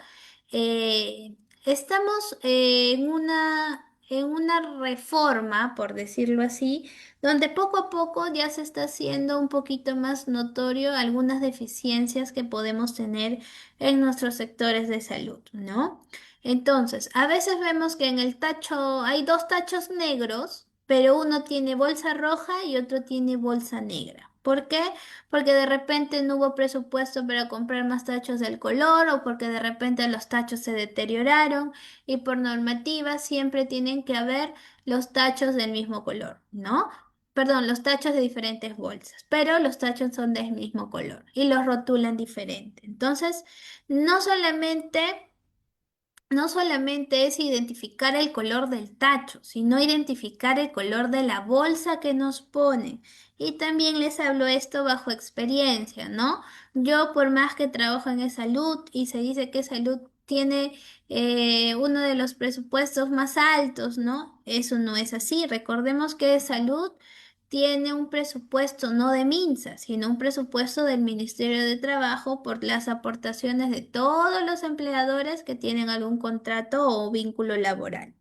estamos en una reforma, por decirlo así, donde poco a poco ya se está haciendo un poquito más notorio algunas deficiencias que podemos tener en nuestros sectores de salud, ¿no? Entonces, a veces vemos que en el tacho hay dos tachos negros, pero uno tiene bolsa roja y otro tiene bolsa negra. ¿Por qué? Porque de repente no hubo presupuesto para comprar más tachos del color o porque de repente los tachos se deterioraron y por normativa siempre tienen que haber los tachos del mismo color, ¿no? perdón, los tachos de diferentes bolsas, pero los tachos son del mismo color y los rotulan diferente. Entonces, no solamente no solamente es identificar el color del tacho, sino identificar el color de la bolsa que nos ponen. Y también les hablo esto bajo experiencia, ¿no? Yo por más que trabajo en salud y se dice que salud tiene uno de los presupuestos más altos, ¿no? Eso no es así. Recordemos que salud tiene un presupuesto no de Minsa, sino un presupuesto del Ministerio de Trabajo por las aportaciones de todos los empleadores que tienen algún contrato o vínculo laboral.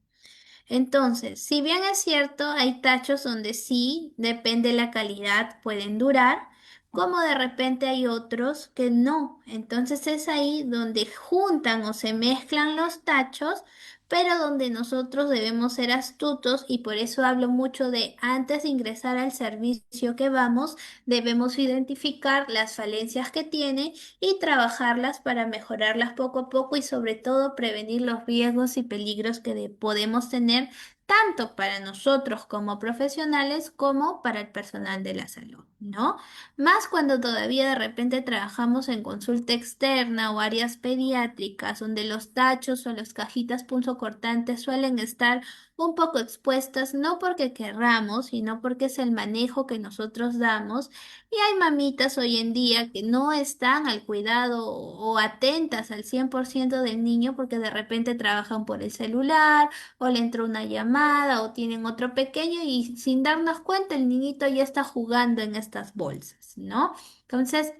Entonces, si bien es cierto, hay tachos donde sí, depende la calidad, pueden durar, como de repente hay otros que no. Entonces es ahí donde juntan o se mezclan los tachos, pero donde nosotros debemos ser astutos y por eso hablo mucho de antes de ingresar al servicio que vamos, debemos identificar las falencias que tiene y trabajarlas para mejorarlas poco a poco y sobre todo prevenir los riesgos y peligros que podemos tener tanto para nosotros como profesionales como para el personal de la salud, ¿no? Más cuando todavía de repente trabajamos en consulta externa o áreas pediátricas donde los tachos o las cajitas punzocortantes suelen estar un poco expuestas, no porque querramos, sino porque es el manejo que nosotros damos y hay mamitas hoy en día que no están al cuidado o atentas al 100% del niño porque de repente trabajan por el celular o le entró una llamada o tienen otro pequeño y sin darnos cuenta el niñito ya está jugando en estas bolsas, ¿no? Entonces,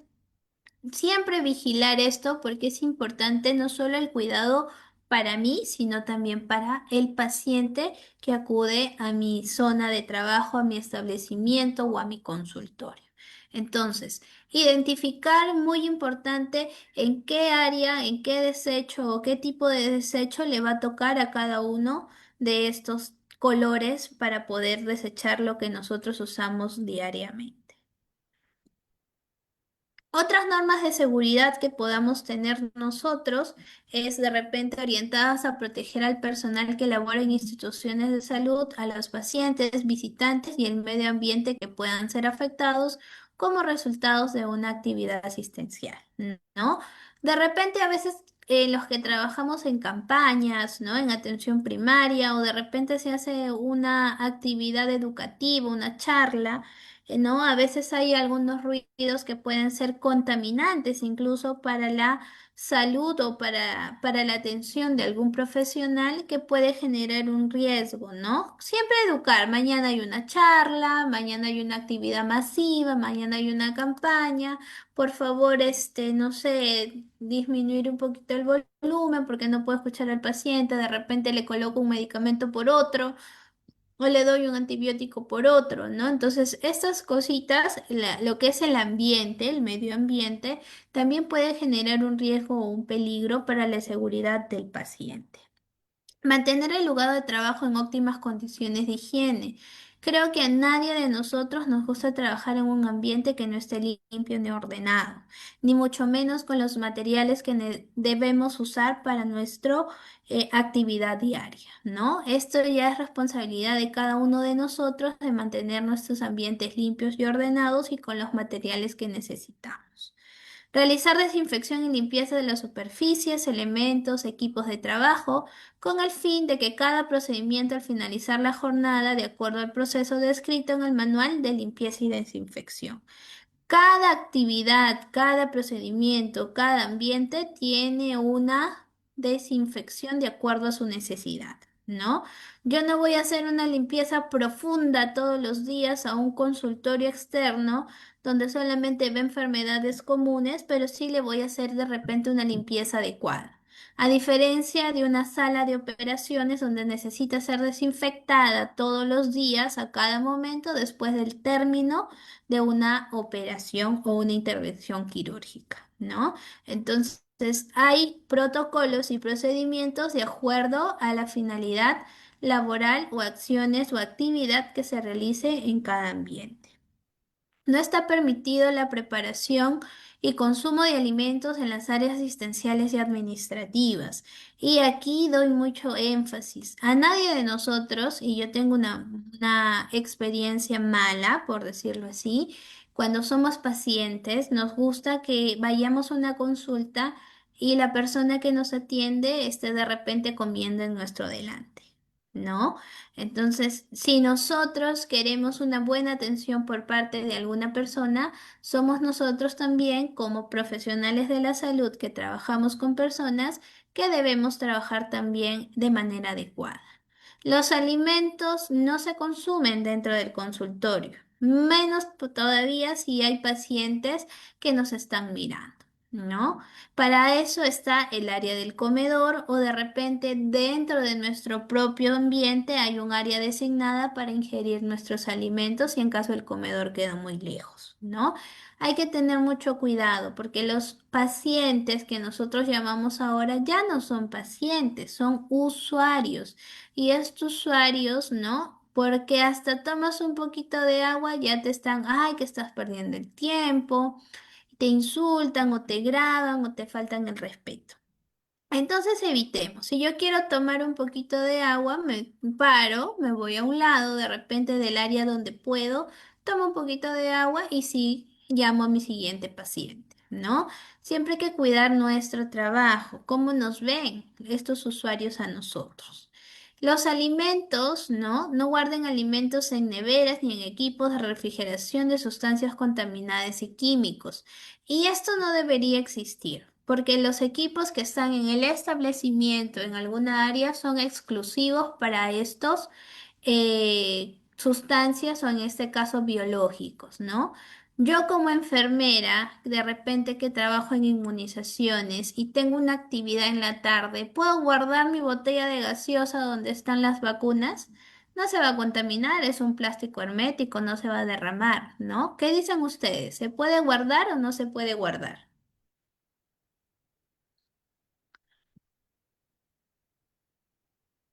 siempre vigilar esto porque es importante no solo el cuidado para mí, sino también para el paciente que acude a mi zona de trabajo, a mi establecimiento o a mi consultorio. Entonces, identificar muy importante en qué área, en qué desecho o qué tipo de desecho le va a tocar a cada uno de estos colores para poder desechar lo que nosotros usamos diariamente. Otras normas de seguridad que podamos tener nosotros es de repente orientadas a proteger al personal que labora en instituciones de salud, a los pacientes, visitantes y el medio ambiente que puedan ser afectados como resultados de una actividad asistencial, ¿no? De repente a veces los que trabajamos en campañas, ¿no? En atención primaria o de repente se hace una actividad educativa, una charla. ¿No? A veces hay algunos ruidos que pueden ser contaminantes incluso para la salud o para la atención de algún profesional que puede generar un riesgo, ¿no? Siempre educar. Mañana hay una charla, mañana hay una actividad masiva, mañana hay una campaña. Por favor, no sé, disminuir un poquito el volumen porque no puedo escuchar al paciente, de repente le coloco un medicamento por otro o le doy un antibiótico por otro, ¿no? Entonces, estas cositas, lo que es el ambiente, el medio ambiente, también puede generar un riesgo o un peligro para la seguridad del paciente. Mantener el lugar de trabajo en óptimas condiciones de higiene. Creo que a nadie de nosotros nos gusta trabajar en un ambiente que no esté limpio ni ordenado, ni mucho menos con los materiales que debemos usar para nuestra actividad diaria, ¿no? Esto ya es responsabilidad de cada uno de nosotros de mantener nuestros ambientes limpios y ordenados y con los materiales que necesitamos. Realizar desinfección y limpieza de las superficies, elementos, equipos de trabajo, con el fin de que cada procedimiento al finalizar la jornada, de acuerdo al proceso descrito en el manual de limpieza y desinfección. Cada actividad, cada procedimiento, cada ambiente tiene una desinfección de acuerdo a su necesidad, ¿no? Yo no voy a hacer una limpieza profunda todos los días a un consultorio externo donde solamente ve enfermedades comunes, pero sí le voy a hacer de repente una limpieza adecuada. A diferencia de una sala de operaciones donde necesita ser desinfectada todos los días, a cada momento, después del término de una operación o una intervención quirúrgica, ¿no? Entonces, hay protocolos y procedimientos de acuerdo a la finalidad laboral o acciones o actividad que se realice en cada ambiente. No está permitido la preparación y consumo de alimentos en las áreas asistenciales y administrativas. Y aquí doy mucho énfasis. A nadie de nosotros, y yo tengo una experiencia mala, por decirlo así, cuando somos pacientes, nos gusta que vayamos a una consulta y la persona que nos atiende esté de repente comiendo en nuestro delante, ¿no? Entonces, si nosotros queremos una buena atención por parte de alguna persona, somos nosotros también, como profesionales de la salud que trabajamos con personas, que debemos trabajar también de manera adecuada. Los alimentos no se consumen dentro del consultorio, menos todavía si hay pacientes que nos están mirando, ¿no? Para eso está el área del comedor o de repente dentro de nuestro propio ambiente hay un área designada para ingerir nuestros alimentos y en caso el comedor queda muy lejos, ¿no? Hay que tener mucho cuidado porque los pacientes que nosotros llamamos ahora ya no son pacientes, son usuarios. Y estos usuarios, ¿no? Porque hasta tomas un poquito de agua, ya te están, ay, que estás perdiendo el tiempo, te insultan o te graban o te faltan el respeto. Entonces evitemos. Si yo quiero tomar un poquito de agua, me paro, me voy a un lado, de repente del área donde puedo, tomo un poquito de agua y sí llamo a mi siguiente paciente, ¿no? Siempre hay que cuidar nuestro trabajo, cómo nos ven estos usuarios a nosotros. Los alimentos, ¿no? No guarden alimentos en neveras ni en equipos de refrigeración de sustancias contaminadas y químicos. Y esto no debería existir, porque los equipos que están en el establecimiento en alguna área son exclusivos para estos sustancias o en este caso biológicos, ¿no? Yo como enfermera, de repente que trabajo en inmunizaciones y tengo una actividad en la tarde, ¿puedo guardar mi botella de gaseosa donde están las vacunas? No se va a contaminar, es un plástico hermético, no se va a derramar, ¿no? ¿Qué dicen ustedes? ¿Se puede guardar o no se puede guardar?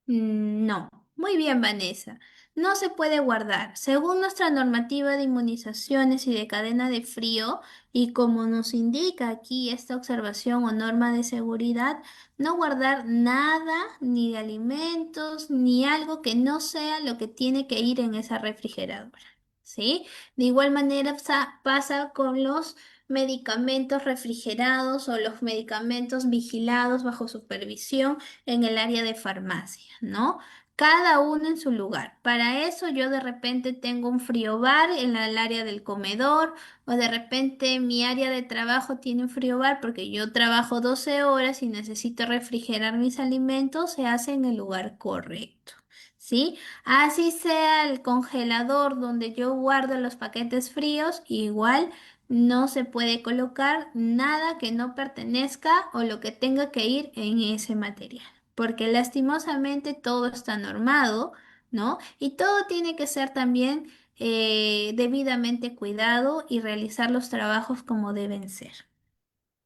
No. Muy bien, Vanessa. No se puede guardar. Según nuestra normativa de inmunizaciones y de cadena de frío, y como nos indica aquí esta observación o norma de seguridad, no guardar nada, ni de alimentos, ni algo que no sea lo que tiene que ir en esa refrigeradora. ¿Sí? De igual manera pasa con los medicamentos refrigerados o los medicamentos vigilados bajo supervisión en el área de farmacia, ¿no? Cada uno en su lugar. Para eso yo de repente tengo un frigobar en el área del comedor o de repente mi área de trabajo tiene un frigobar porque yo trabajo 12 horas y necesito refrigerar mis alimentos, se hace en el lugar correcto. ¿Sí? Así sea el congelador donde yo guardo los paquetes fríos, igual no se puede colocar nada que no pertenezca o lo que tenga que ir en ese material, porque lastimosamente todo está normado, ¿no? Y todo tiene que ser también debidamente cuidado y realizar los trabajos como deben ser.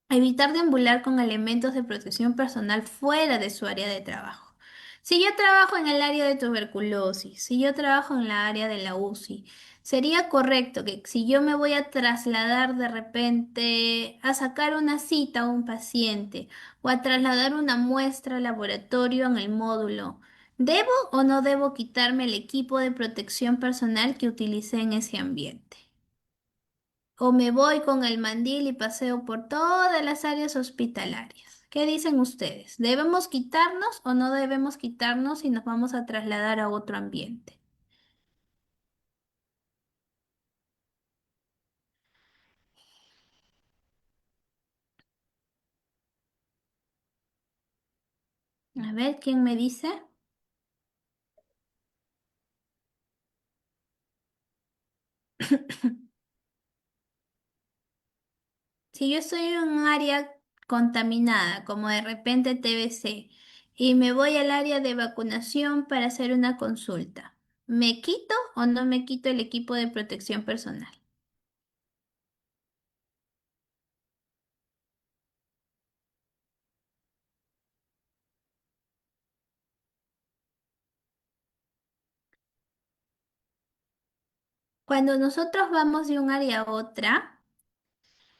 Evitar deambular con elementos de protección personal fuera de su área de trabajo. Si yo trabajo en el área de tuberculosis, si yo trabajo en la área de la UCI, sería correcto que si yo me voy a trasladar de repente a sacar una cita a un paciente o a trasladar una muestra al laboratorio en el módulo, ¿debo o no debo quitarme el equipo de protección personal que utilicé en ese ambiente? O me voy con el mandil y paseo por todas las áreas hospitalarias. ¿Qué dicen ustedes? ¿Debemos quitarnos o no debemos quitarnos si nos vamos a trasladar a otro ambiente? A ver, ¿quién me dice? Si yo estoy en un área contaminada, como de repente TBC, y me voy al área de vacunación para hacer una consulta, ¿me quito o no me quito el equipo de protección personal? Cuando nosotros vamos de un área a otra,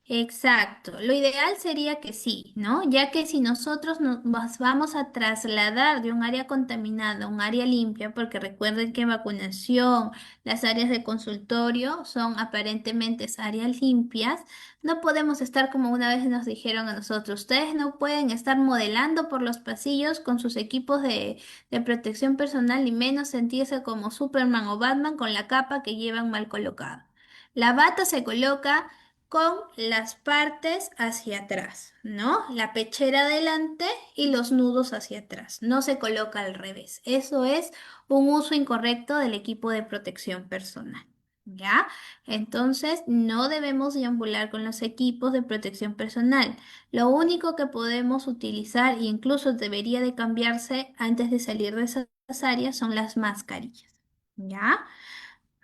exacto. Lo ideal sería que sí, ¿no? Ya que si nosotros nos vamos a trasladar de un área contaminada a un área limpia, porque recuerden que vacunación, las áreas de consultorio son aparentemente áreas limpias, no podemos estar como una vez nos dijeron a nosotros, ustedes no pueden estar modelando por los pasillos con sus equipos de protección personal y menos sentirse como Superman o Batman con la capa que llevan mal colocada. La bata se coloca con las partes hacia atrás, ¿no? La pechera adelante y los nudos hacia atrás. No se coloca al revés. Eso es un uso incorrecto del equipo de protección personal. ¿Ya? Entonces, no debemos deambular con los equipos de protección personal. Lo único que podemos utilizar, e incluso debería de cambiarse antes de salir de esas áreas, son las mascarillas. ¿Ya?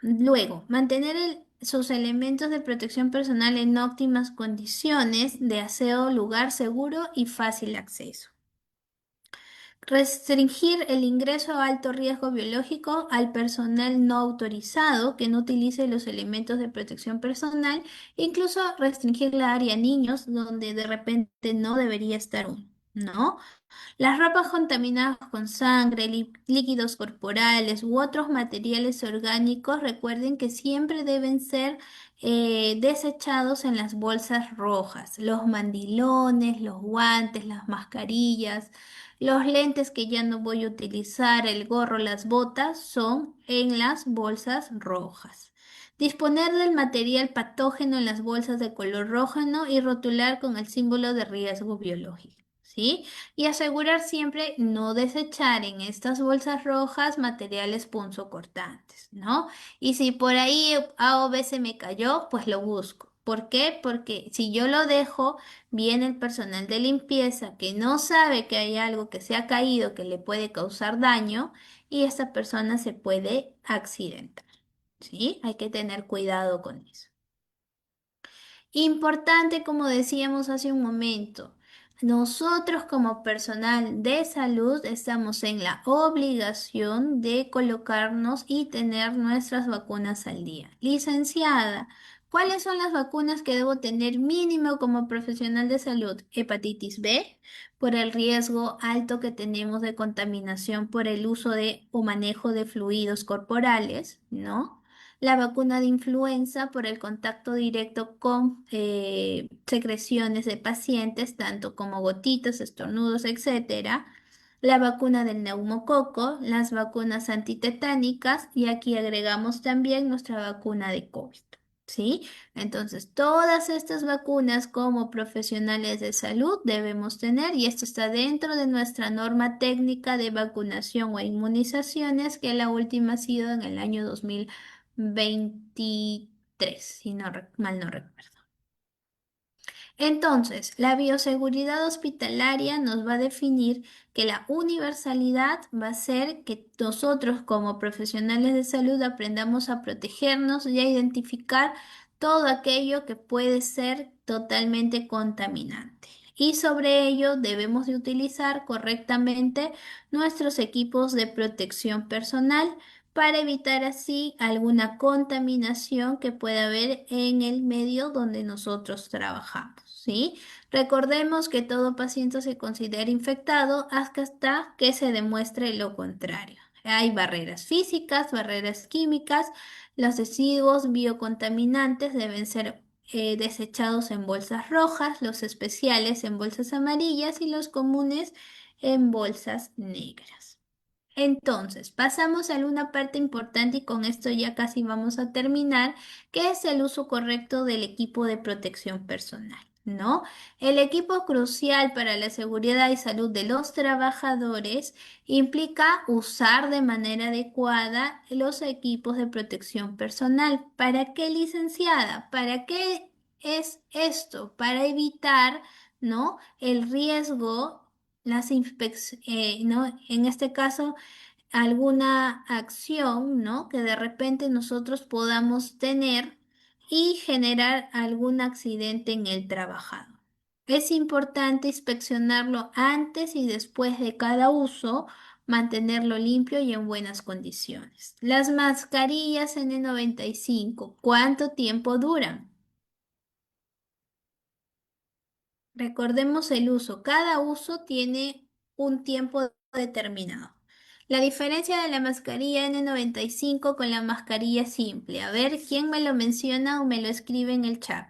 Luego, mantener sus elementos de protección personal en óptimas condiciones de aseo, lugar seguro y fácil acceso. Restringir el ingreso a alto riesgo biológico al personal no autorizado que no utilice los elementos de protección personal, incluso restringir la área niños donde de repente no debería estar uno, ¿no? Las ropas contaminadas con sangre, líquidos corporales u otros materiales orgánicos, recuerden que siempre deben ser desechados en las bolsas rojas. Los mandilones, los guantes, las mascarillas, los lentes que ya no voy a utilizar, el gorro, las botas, son en las bolsas rojas. Disponer del material patógeno en las bolsas de color rojo, ¿no? Y rotular con el símbolo de riesgo biológico. ¿Sí? Y asegurar siempre no desechar en estas bolsas rojas materiales punzocortantes, ¿no? Y si por ahí A o B se me cayó, pues lo busco. ¿Por qué? Porque si yo lo dejo, viene el personal de limpieza que no sabe que hay algo que se ha caído que le puede causar daño y esta persona se puede accidentar, ¿sí? Hay que tener cuidado con eso. Importante, como decíamos hace un momento, nosotros como personal de salud estamos en la obligación de colocarnos y tener nuestras vacunas al día. Licenciada, ¿cuáles son las vacunas que debo tener mínimo como profesional de salud? Hepatitis B, por el riesgo alto que tenemos de contaminación por el uso de o manejo de fluidos corporales, ¿no? La vacuna de influenza por el contacto directo con secreciones de pacientes, tanto como gotitas, estornudos, etcétera. La vacuna del neumococo, las vacunas antitetánicas y aquí agregamos también nuestra vacuna de COVID. ¿Sí? Entonces, todas estas vacunas como profesionales de salud debemos tener y esto está dentro de nuestra norma técnica de vacunación o inmunizaciones que la última ha sido en el año 2023, si no, mal no recuerdo. Entonces, la bioseguridad hospitalaria nos va a definir que la universalidad va a ser que nosotros como profesionales de salud aprendamos a protegernos y a identificar todo aquello que puede ser totalmente contaminante. Y sobre ello debemos de utilizar correctamente nuestros equipos de protección personal para evitar así alguna contaminación que pueda haber en el medio donde nosotros trabajamos, ¿sí? Recordemos que todo paciente se considera infectado hasta que se demuestre lo contrario. Hay barreras físicas, barreras químicas, los residuos biocontaminantes deben ser desechados en bolsas rojas, los especiales en bolsas amarillas y los comunes en bolsas negras. Entonces, pasamos a una parte importante y con esto ya casi vamos a terminar, que es el uso correcto del equipo de protección personal, ¿no? El equipo crucial para la seguridad y salud de los trabajadores implica usar de manera adecuada los equipos de protección personal. ¿Para qué, licenciada? ¿Para qué es esto? Para evitar, ¿no? El riesgo, las infecciones, ¿no? En este caso, alguna acción, ¿no? Que de repente nosotros podamos tener y generar algún accidente en el trabajador. Es importante inspeccionarlo antes y después de cada uso mantenerlo limpio y en buenas condiciones. Las mascarillas N95, ¿cuánto tiempo duran? Recordemos el uso. Cada uso tiene un tiempo determinado. La diferencia de la mascarilla N95 con la mascarilla simple. A ver, ¿quién me lo menciona o me lo escribe en el chat?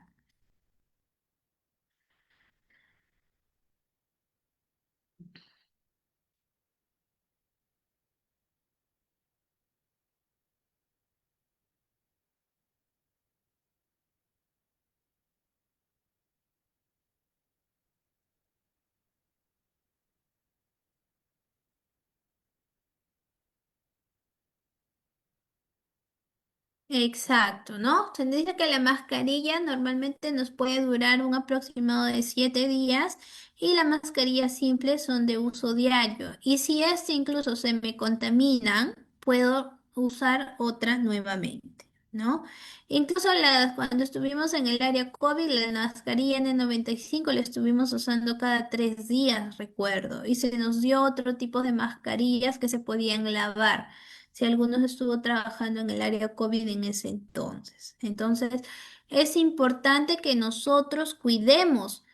Exacto, ¿no? Se dice que la mascarilla normalmente nos puede durar un aproximado de 7 días y las mascarillas simples son de uso diario. Y si este incluso se me contaminan, puedo usar otras nuevamente, ¿no? Incluso cuando estuvimos en el área COVID, la mascarilla N95 la estuvimos usando cada 3 días, recuerdo, y se nos dio otro tipo de mascarillas que se podían lavar si algunos estuvo trabajando en el área COVID en ese entonces. Entonces, es importante que nosotros cuidemos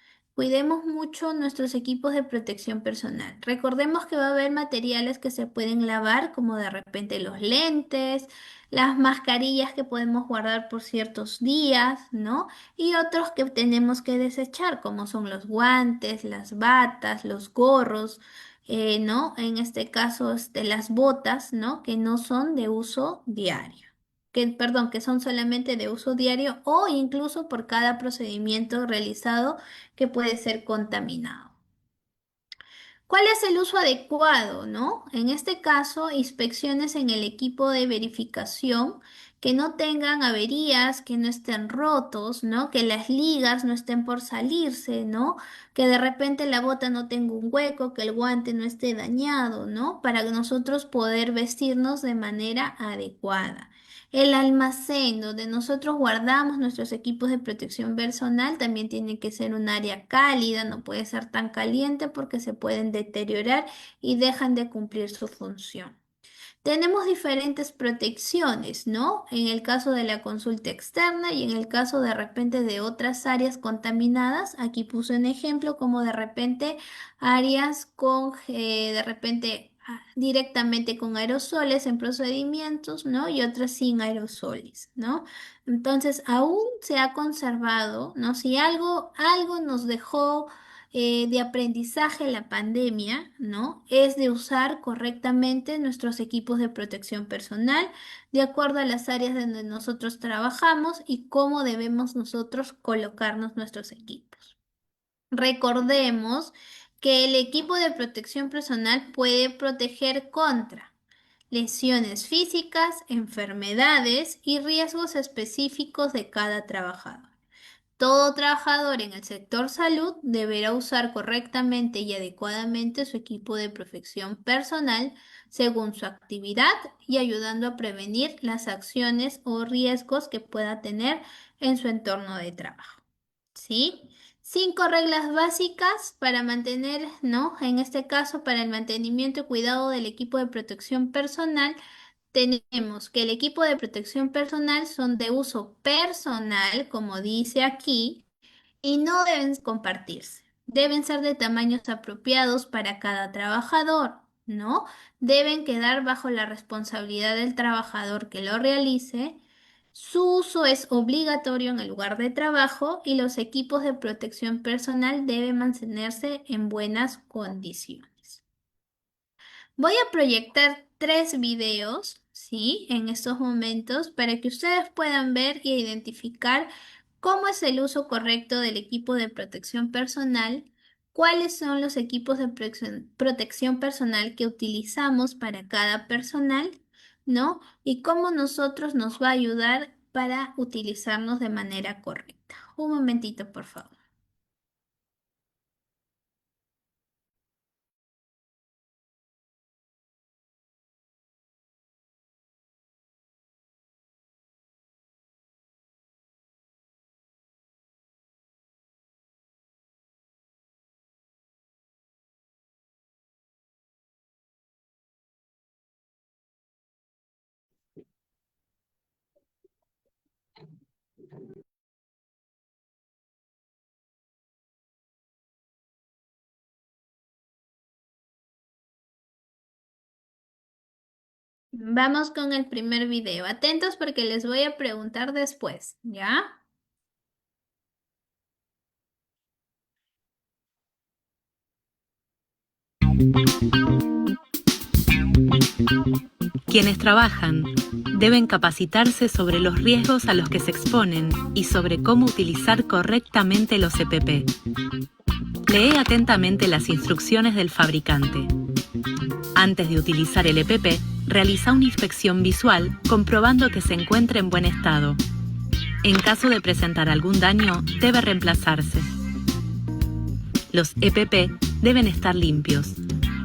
mucho nuestros equipos de protección personal. Recordemos que va a haber materiales que se pueden lavar, como de repente los lentes, las mascarillas que podemos guardar por ciertos días, ¿no? Y otros que tenemos que desechar, como son los guantes, las batas, los gorros, ¿no? En este caso, las botas, ¿no? Que no son de uso diario. Perdón, que son solamente de uso diario o incluso por cada procedimiento realizado que puede ser contaminado. ¿Cuál es el uso adecuado, no? En este caso, inspecciones en el equipo de verificación que no tengan averías, que no estén rotos, ¿no? Que las ligas no estén por salirse, ¿no? Que de repente la bota no tenga un hueco, que el guante no esté dañado, ¿no? Para nosotros poder vestirnos de manera adecuada. El almacén donde nosotros guardamos nuestros equipos de protección personal también tiene que ser un área cálida, no puede ser tan caliente porque se pueden deteriorar y dejan de cumplir su función. Tenemos diferentes protecciones, ¿no? En el caso de la consulta externa y en el caso de repente de otras áreas contaminadas, aquí puse un ejemplo como de repente áreas con, de repente directamente con aerosoles en procedimientos, ¿no? Y otras sin aerosoles, ¿no? Entonces, aún se ha conservado, ¿no? Si algo nos dejó de aprendizaje la pandemia, ¿no? Es de usar correctamente nuestros equipos de protección personal de acuerdo a las áreas donde nosotros trabajamos y cómo debemos nosotros colocarnos nuestros equipos. Recordemos que el equipo de protección personal puede proteger contra lesiones físicas, enfermedades y riesgos específicos de cada trabajador. Todo trabajador en el sector salud deberá usar correctamente y adecuadamente su equipo de protección personal según su actividad y ayudando a prevenir las acciones o riesgos que pueda tener en su entorno de trabajo. ¿Sí? 5 reglas básicas para mantener, ¿no? En este caso, para el mantenimiento y cuidado del equipo de protección personal tenemos que el equipo de protección personal son de uso personal, como dice aquí, y no deben compartirse. Deben ser de tamaños apropiados para cada trabajador, ¿no? Deben quedar bajo la responsabilidad del trabajador que lo realice. Su uso es obligatorio en el lugar de trabajo y los equipos de protección personal deben mantenerse en buenas condiciones. Voy a proyectar 3 videos, ¿sí? En estos momentos para que ustedes puedan ver y identificar cómo es el uso correcto del equipo de protección personal, cuáles son los equipos de protección personal que utilizamos para cada personal, ¿no? Y cómo nosotros nos va a ayudar para utilizarnos de manera correcta. Un momentito, por favor. Vamos con el primer video. Atentos porque les voy a preguntar después, ¿ya? Quienes trabajan deben capacitarse sobre los riesgos a los que se exponen y sobre cómo utilizar correctamente los EPP. Lee atentamente las instrucciones del fabricante. Antes de utilizar el EPP, realiza una inspección visual comprobando que se encuentre en buen estado. En caso de presentar algún daño, debe reemplazarse. Los EPP deben estar limpios.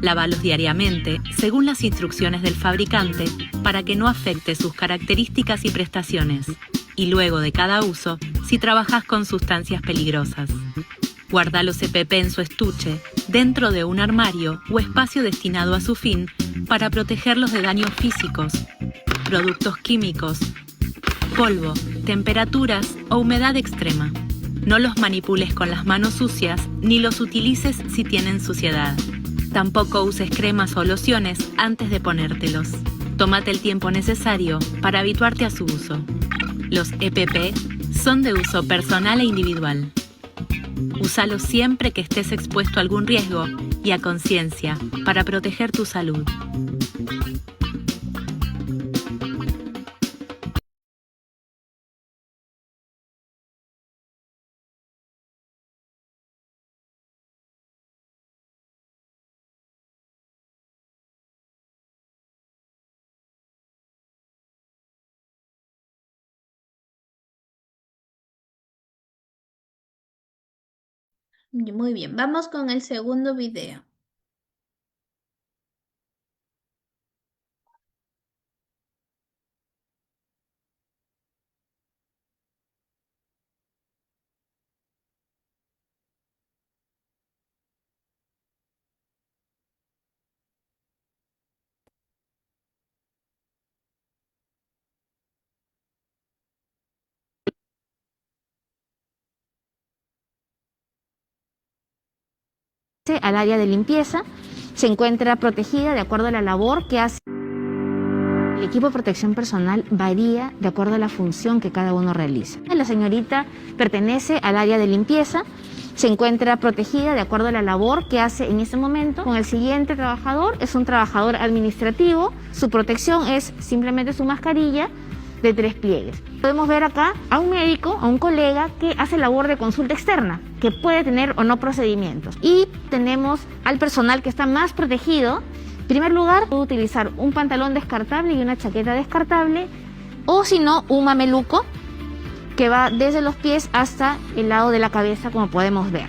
Lávalos diariamente, según las instrucciones del fabricante, para que no afecte sus características y prestaciones. Y luego de cada uso, si trabajas con sustancias peligrosas. Guarda los EPP en su estuche, dentro de un armario o espacio destinado a su fin, para protegerlos de daños físicos, productos químicos, polvo, temperaturas o humedad extrema. No los manipules con las manos sucias ni los utilices si tienen suciedad. Tampoco uses cremas o lociones antes de ponértelos. Tómate el tiempo necesario para habituarte a su uso. Los EPP son de uso personal e individual. Úsalos siempre que estés expuesto a algún riesgo y a conciencia para proteger tu salud. Muy bien, vamos con el segundo video. Al área de limpieza, se encuentra protegida de acuerdo a la labor que hace. El equipo de protección personal varía de acuerdo a la función que cada uno realiza. La señorita pertenece al área de limpieza, se encuentra protegida de acuerdo a la labor que hace en este momento. Con el siguiente trabajador, es un trabajador administrativo, su protección es simplemente su mascarilla de 3 pliegues. Podemos ver acá a un médico, a un colega que hace labor de consulta externa, que puede tener o no procedimientos. Y tenemos al personal que está más protegido. En primer lugar, puede utilizar un pantalón descartable y una chaqueta descartable, o si no, un mameluco que va desde los pies hasta el lado de la cabeza, como podemos ver.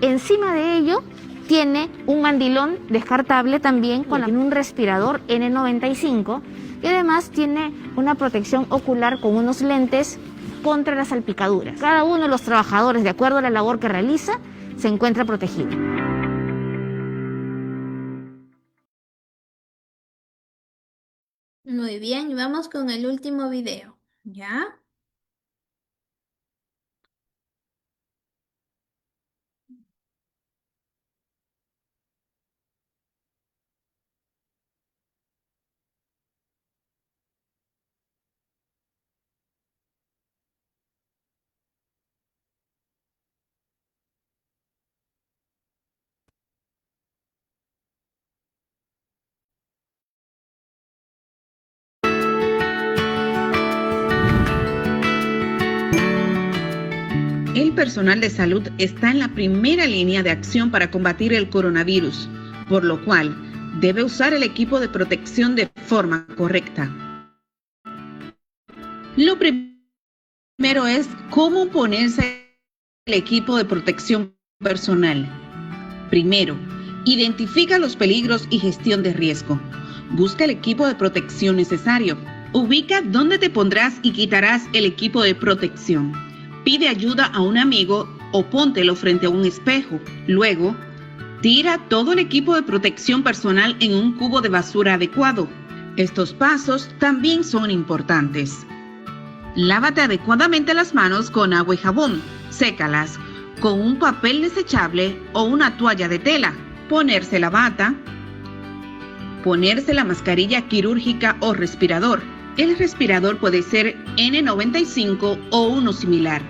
Encima de ello, tiene un mandilón descartable también con un respirador N95 y además tiene una protección ocular con unos lentes contra las salpicaduras. Cada uno de los trabajadores, de acuerdo a la labor que realiza, se encuentra protegido. Muy bien, vamos con el último video, ¿ya? El personal de salud está en la primera línea de acción para combatir el coronavirus, por lo cual debe usar el equipo de protección de forma correcta. Lo primero es cómo ponerse el equipo de protección personal. Primero, identifica los peligros y gestión de riesgo. Busca el equipo de protección necesario. Ubica dónde te pondrás y quitarás el equipo de protección. Pide ayuda a un amigo o póntelo frente a un espejo. Luego, tira todo el equipo de protección personal en un cubo de basura adecuado. Estos pasos también son importantes. Lávate adecuadamente las manos con agua y jabón. Sécalas con un papel desechable o una toalla de tela. Ponerse la bata. Ponerse la mascarilla quirúrgica o respirador. El respirador puede ser N95 o uno similar.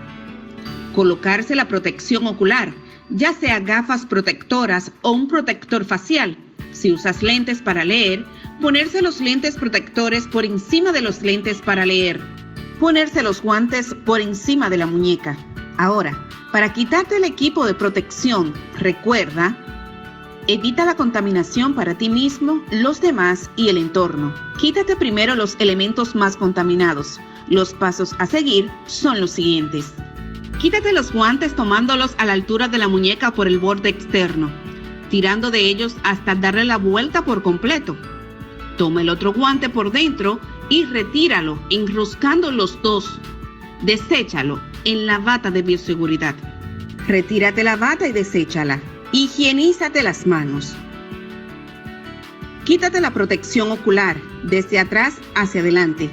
Colocarse la protección ocular, ya sea gafas protectoras o un protector facial. Si usas lentes para leer, ponerse los lentes protectores por encima de los lentes para leer. Ponerse los guantes por encima de la muñeca. Ahora, para quitarte el equipo de protección, recuerda, evita la contaminación para ti mismo, los demás y el entorno. Quítate primero los elementos más contaminados. Los pasos a seguir son los siguientes. Quítate los guantes tomándolos a la altura de la muñeca por el borde externo, tirando de ellos hasta darle la vuelta por completo. Toma el otro guante por dentro y retíralo, enroscando los dos. Deséchalo en la bata de bioseguridad. Retírate la bata y deséchala. Higienízate las manos. Quítate la protección ocular desde atrás hacia adelante.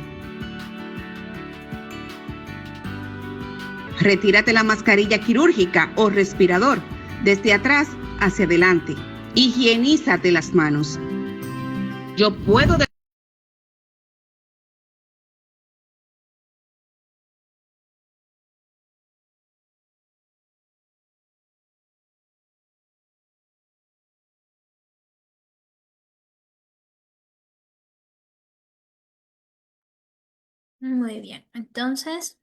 Retírate la mascarilla quirúrgica o respirador desde atrás hacia adelante. Higienízate las manos. Yo puedo Muy bien, entonces,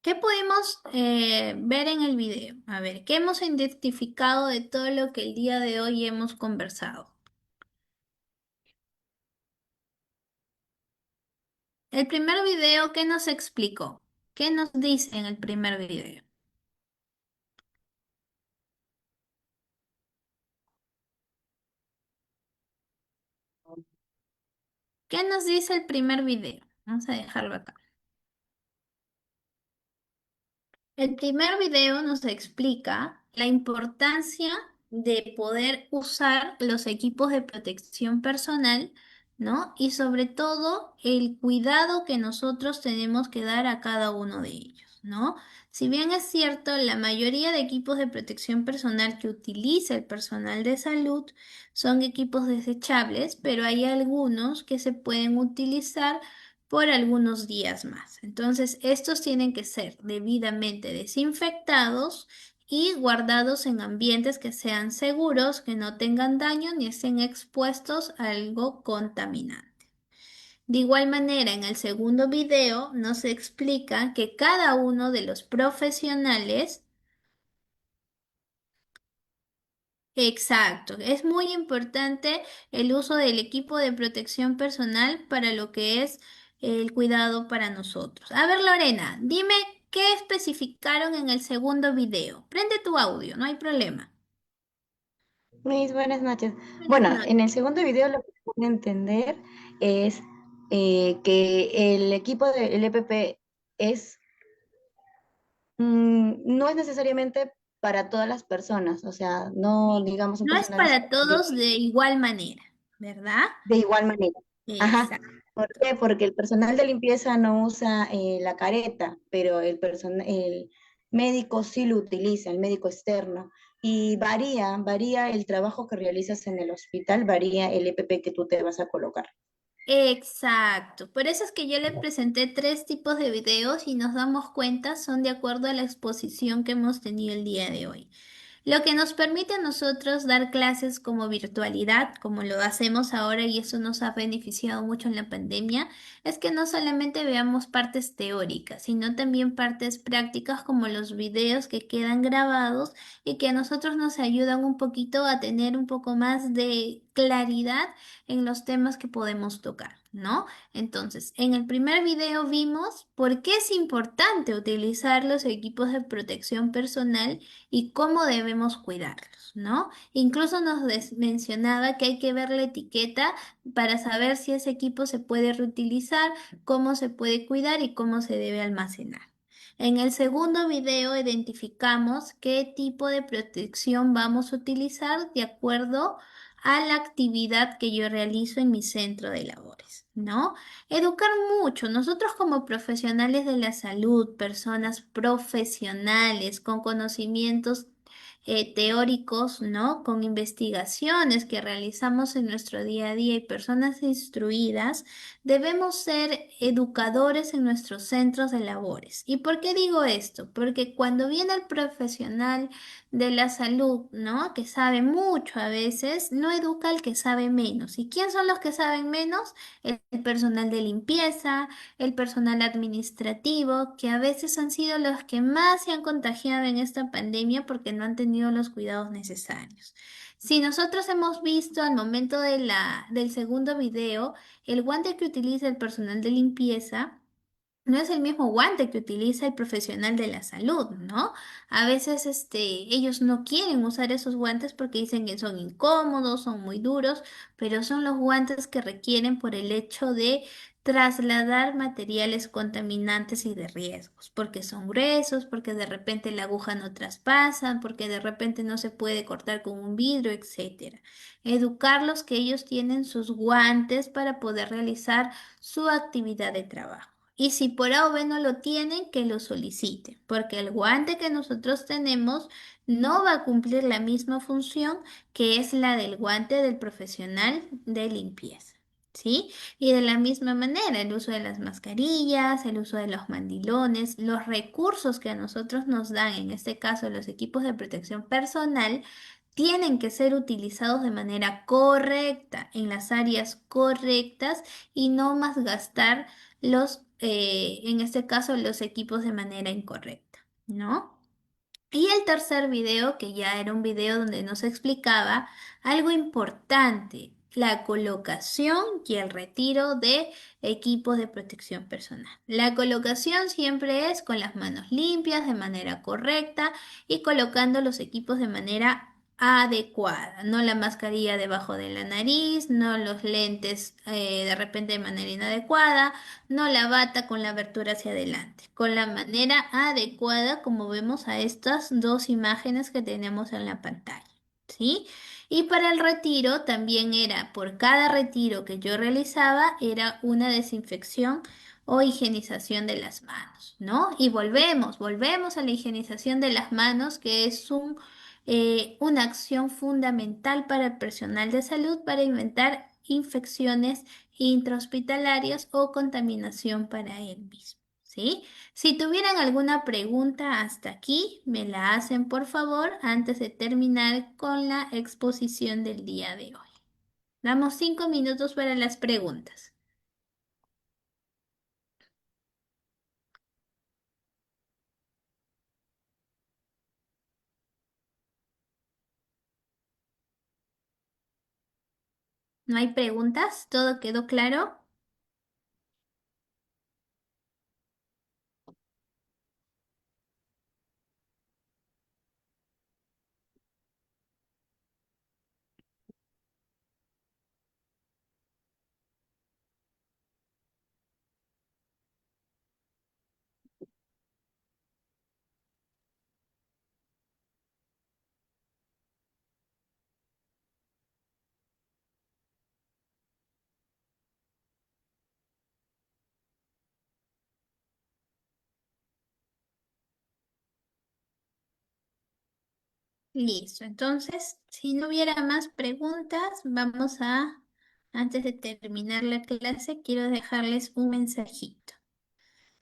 ¿qué pudimos ver en el video? A ver, ¿qué hemos identificado de todo lo que el día de hoy hemos conversado? El primer video, ¿qué nos explicó? ¿Qué nos dice en el primer video? ¿Qué nos dice el primer video? Vamos a dejarlo acá. El primer video nos explica la importancia de poder usar los equipos de protección personal, ¿no? Y sobre todo el cuidado que nosotros tenemos que dar a cada uno de ellos, ¿no? Si bien es cierto, la mayoría de equipos de protección personal que utiliza el personal de salud son equipos desechables, pero hay algunos que se pueden utilizar por algunos días más. Entonces, estos tienen que ser debidamente desinfectados y guardados en ambientes que sean seguros, que no tengan daño ni estén expuestos a algo contaminante. De igual manera, en el segundo video nos explica que cada uno de los profesionales. Exacto, es muy importante el uso del equipo de protección personal para lo que es el cuidado para nosotros. A ver, Lorena, dime qué especificaron en el segundo video. Prende tu audio, no hay problema. Mis buenas noches. Buenas Bueno, noches. en el segundo video lo que puedo entender es que el equipo del EPP es, no es necesariamente para todas las personas, o sea, no digamos un No es personal para todos de igual manera, ¿verdad? de igual manera. Ajá. Exacto. ¿Por qué? Porque el personal de limpieza no usa la careta, pero el médico sí lo utiliza, el médico externo. Y varía el trabajo que realizas en el hospital, varía el EPP que tú te vas a colocar. Exacto. Por eso es que yo le presenté tres tipos de videos y nos damos cuenta son de acuerdo a la exposición que hemos tenido el día de hoy. Lo que nos permite a nosotros dar clases como virtualidad, como lo hacemos ahora y eso nos ha beneficiado mucho en la pandemia, es que no solamente veamos partes teóricas, sino también partes prácticas como los videos que quedan grabados y que a nosotros nos ayudan un poquito a tener un poco más de claridad en los temas que podemos tocar, ¿no? Entonces, en el primer video vimos por qué es importante utilizar los equipos de protección personal y cómo debemos cuidarlos, ¿no? Incluso nos mencionaba que hay que ver la etiqueta para saber si ese equipo se puede reutilizar, cómo se puede cuidar y cómo se debe almacenar. En el segundo video identificamos qué tipo de protección vamos a utilizar de acuerdo a la actividad que yo realizo en mi centro de labores, ¿no? Educar mucho. Nosotros como profesionales de la salud, personas profesionales con conocimientos teóricos, ¿no? Con investigaciones que realizamos en nuestro día a día y personas instruidas, debemos ser educadores en nuestros centros de labores. ¿Y por qué digo esto? Porque cuando viene el profesional de la salud, ¿no? Que sabe mucho a veces, no educa al que sabe menos. ¿Y quién son los que saben menos? El personal de limpieza, el personal administrativo, que a veces han sido los que más se han contagiado en esta pandemia porque no han tenido los cuidados necesarios. Si nosotros hemos visto al momento del segundo video, el guante que utiliza el personal de limpieza, no es el mismo guante que utiliza el profesional de la salud, ¿no? A veces ellos no quieren usar esos guantes porque dicen que son incómodos, son muy duros, pero son los guantes que requieren por el hecho de trasladar materiales contaminantes y de riesgos, porque son gruesos, porque de repente la aguja no traspasa, porque de repente no se puede cortar con un vidrio, etcétera. Educarlos que ellos tienen sus guantes para poder realizar su actividad de trabajo. Y si por A o B no lo tienen, que lo soliciten, porque el guante que nosotros tenemos no va a cumplir la misma función que es la del guante del profesional de limpieza. ¿Sí? Y de la misma manera, el uso de las mascarillas, el uso de los mandilones, los recursos que a nosotros nos dan, en este caso los equipos de protección personal, tienen que ser utilizados de manera correcta, en las áreas correctas y no más gastar en este caso, los equipos de manera incorrecta, ¿no? Y el tercer video, que ya era un video donde nos explicaba algo importante, la colocación y el retiro de equipos de protección personal. La colocación siempre es con las manos limpias, de manera correcta y colocando los equipos de manera adecuada, no la mascarilla debajo de la nariz, no los lentes de repente de manera inadecuada, no la bata con la abertura hacia adelante, con la manera adecuada como vemos a estas dos imágenes que tenemos en la pantalla, ¿sí? Y para el retiro también era, por cada retiro que yo realizaba, era una desinfección o higienización de las manos, ¿no? Y volvemos a la higienización de las manos, que es una acción fundamental para el personal de salud para evitar infecciones intrahospitalarias o contaminación para él mismo, ¿sí? Si tuvieran alguna pregunta hasta aquí, me la hacen por favor antes de terminar con la exposición del día de hoy. Damos 5 minutos para las preguntas. ¿No hay preguntas? ¿Todo quedó claro? Listo, entonces, si no hubiera más preguntas, antes de terminar la clase, quiero dejarles un mensajito,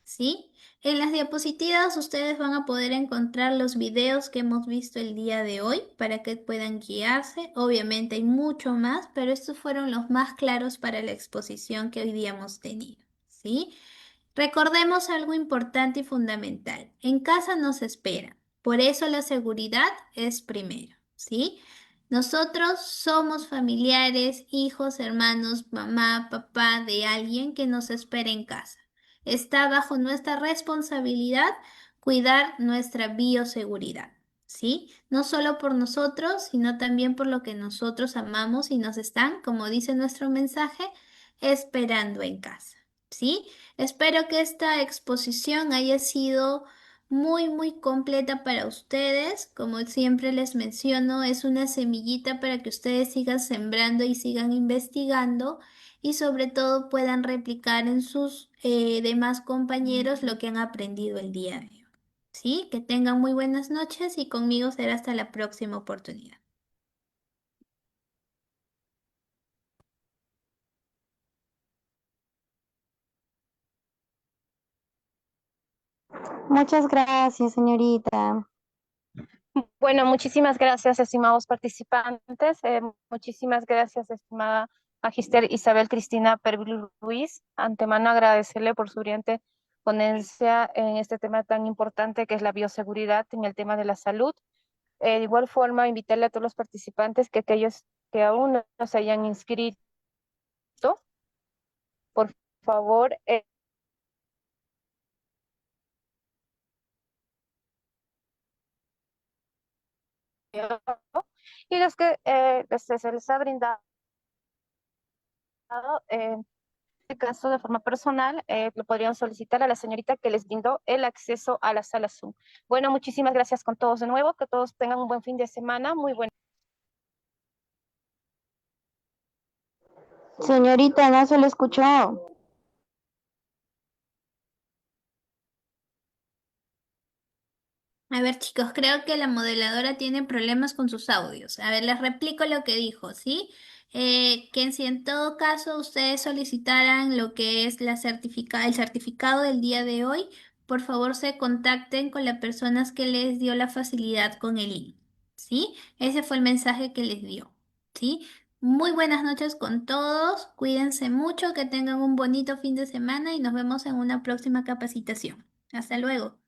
¿sí? En las diapositivas ustedes van a poder encontrar los videos que hemos visto el día de hoy para que puedan guiarse. Obviamente hay mucho más, pero estos fueron los más claros para la exposición que hoy día hemos tenido, ¿sí? Recordemos algo importante y fundamental. En casa nos espera. Por eso la seguridad es primero, ¿sí? Nosotros somos familiares, hijos, hermanos, mamá, papá de alguien que nos espera en casa. Está bajo nuestra responsabilidad cuidar nuestra bioseguridad, ¿sí? No solo por nosotros, sino también por lo que nosotros amamos y nos están, como dice nuestro mensaje, esperando en casa, ¿sí? Espero que esta exposición haya sido muy completa para ustedes. Como siempre les menciono, es una semillita para que ustedes sigan sembrando y sigan investigando y sobre todo puedan replicar en sus demás compañeros lo que han aprendido el día de hoy. ¿sí? Que tengan muy buenas noches y conmigo será hasta la próxima oportunidad. Muchas gracias, señorita. Bueno, muchísimas gracias, estimados participantes. Muchísimas gracias, estimada Magister Isabel Cristina Perbil Ruiz. Antemano agradecerle por su brillante ponencia en este tema tan importante que es la bioseguridad en el tema de la salud. De igual forma, invitarle a todos los participantes que aquellos que aún no se hayan inscrito, por favor, y los que se les ha brindado en este caso de forma personal, lo podrían solicitar a la señorita que les brindó el acceso a la sala Zoom. Bueno, muchísimas gracias con todos de nuevo, que todos tengan un buen fin de semana, muy buen. Señorita, no se le escuchó. A ver, chicos, creo que la modeladora tiene problemas con sus audios. A ver, les replico lo que dijo, ¿sí? Que si en todo caso ustedes solicitaran lo que es el certificado del día de hoy, por favor se contacten con las personas que les dio la facilidad con el link, ¿sí? Ese fue el mensaje que les dio, ¿sí? Muy buenas noches con todos, cuídense mucho, que tengan un bonito fin de semana y nos vemos en una próxima capacitación. Hasta luego.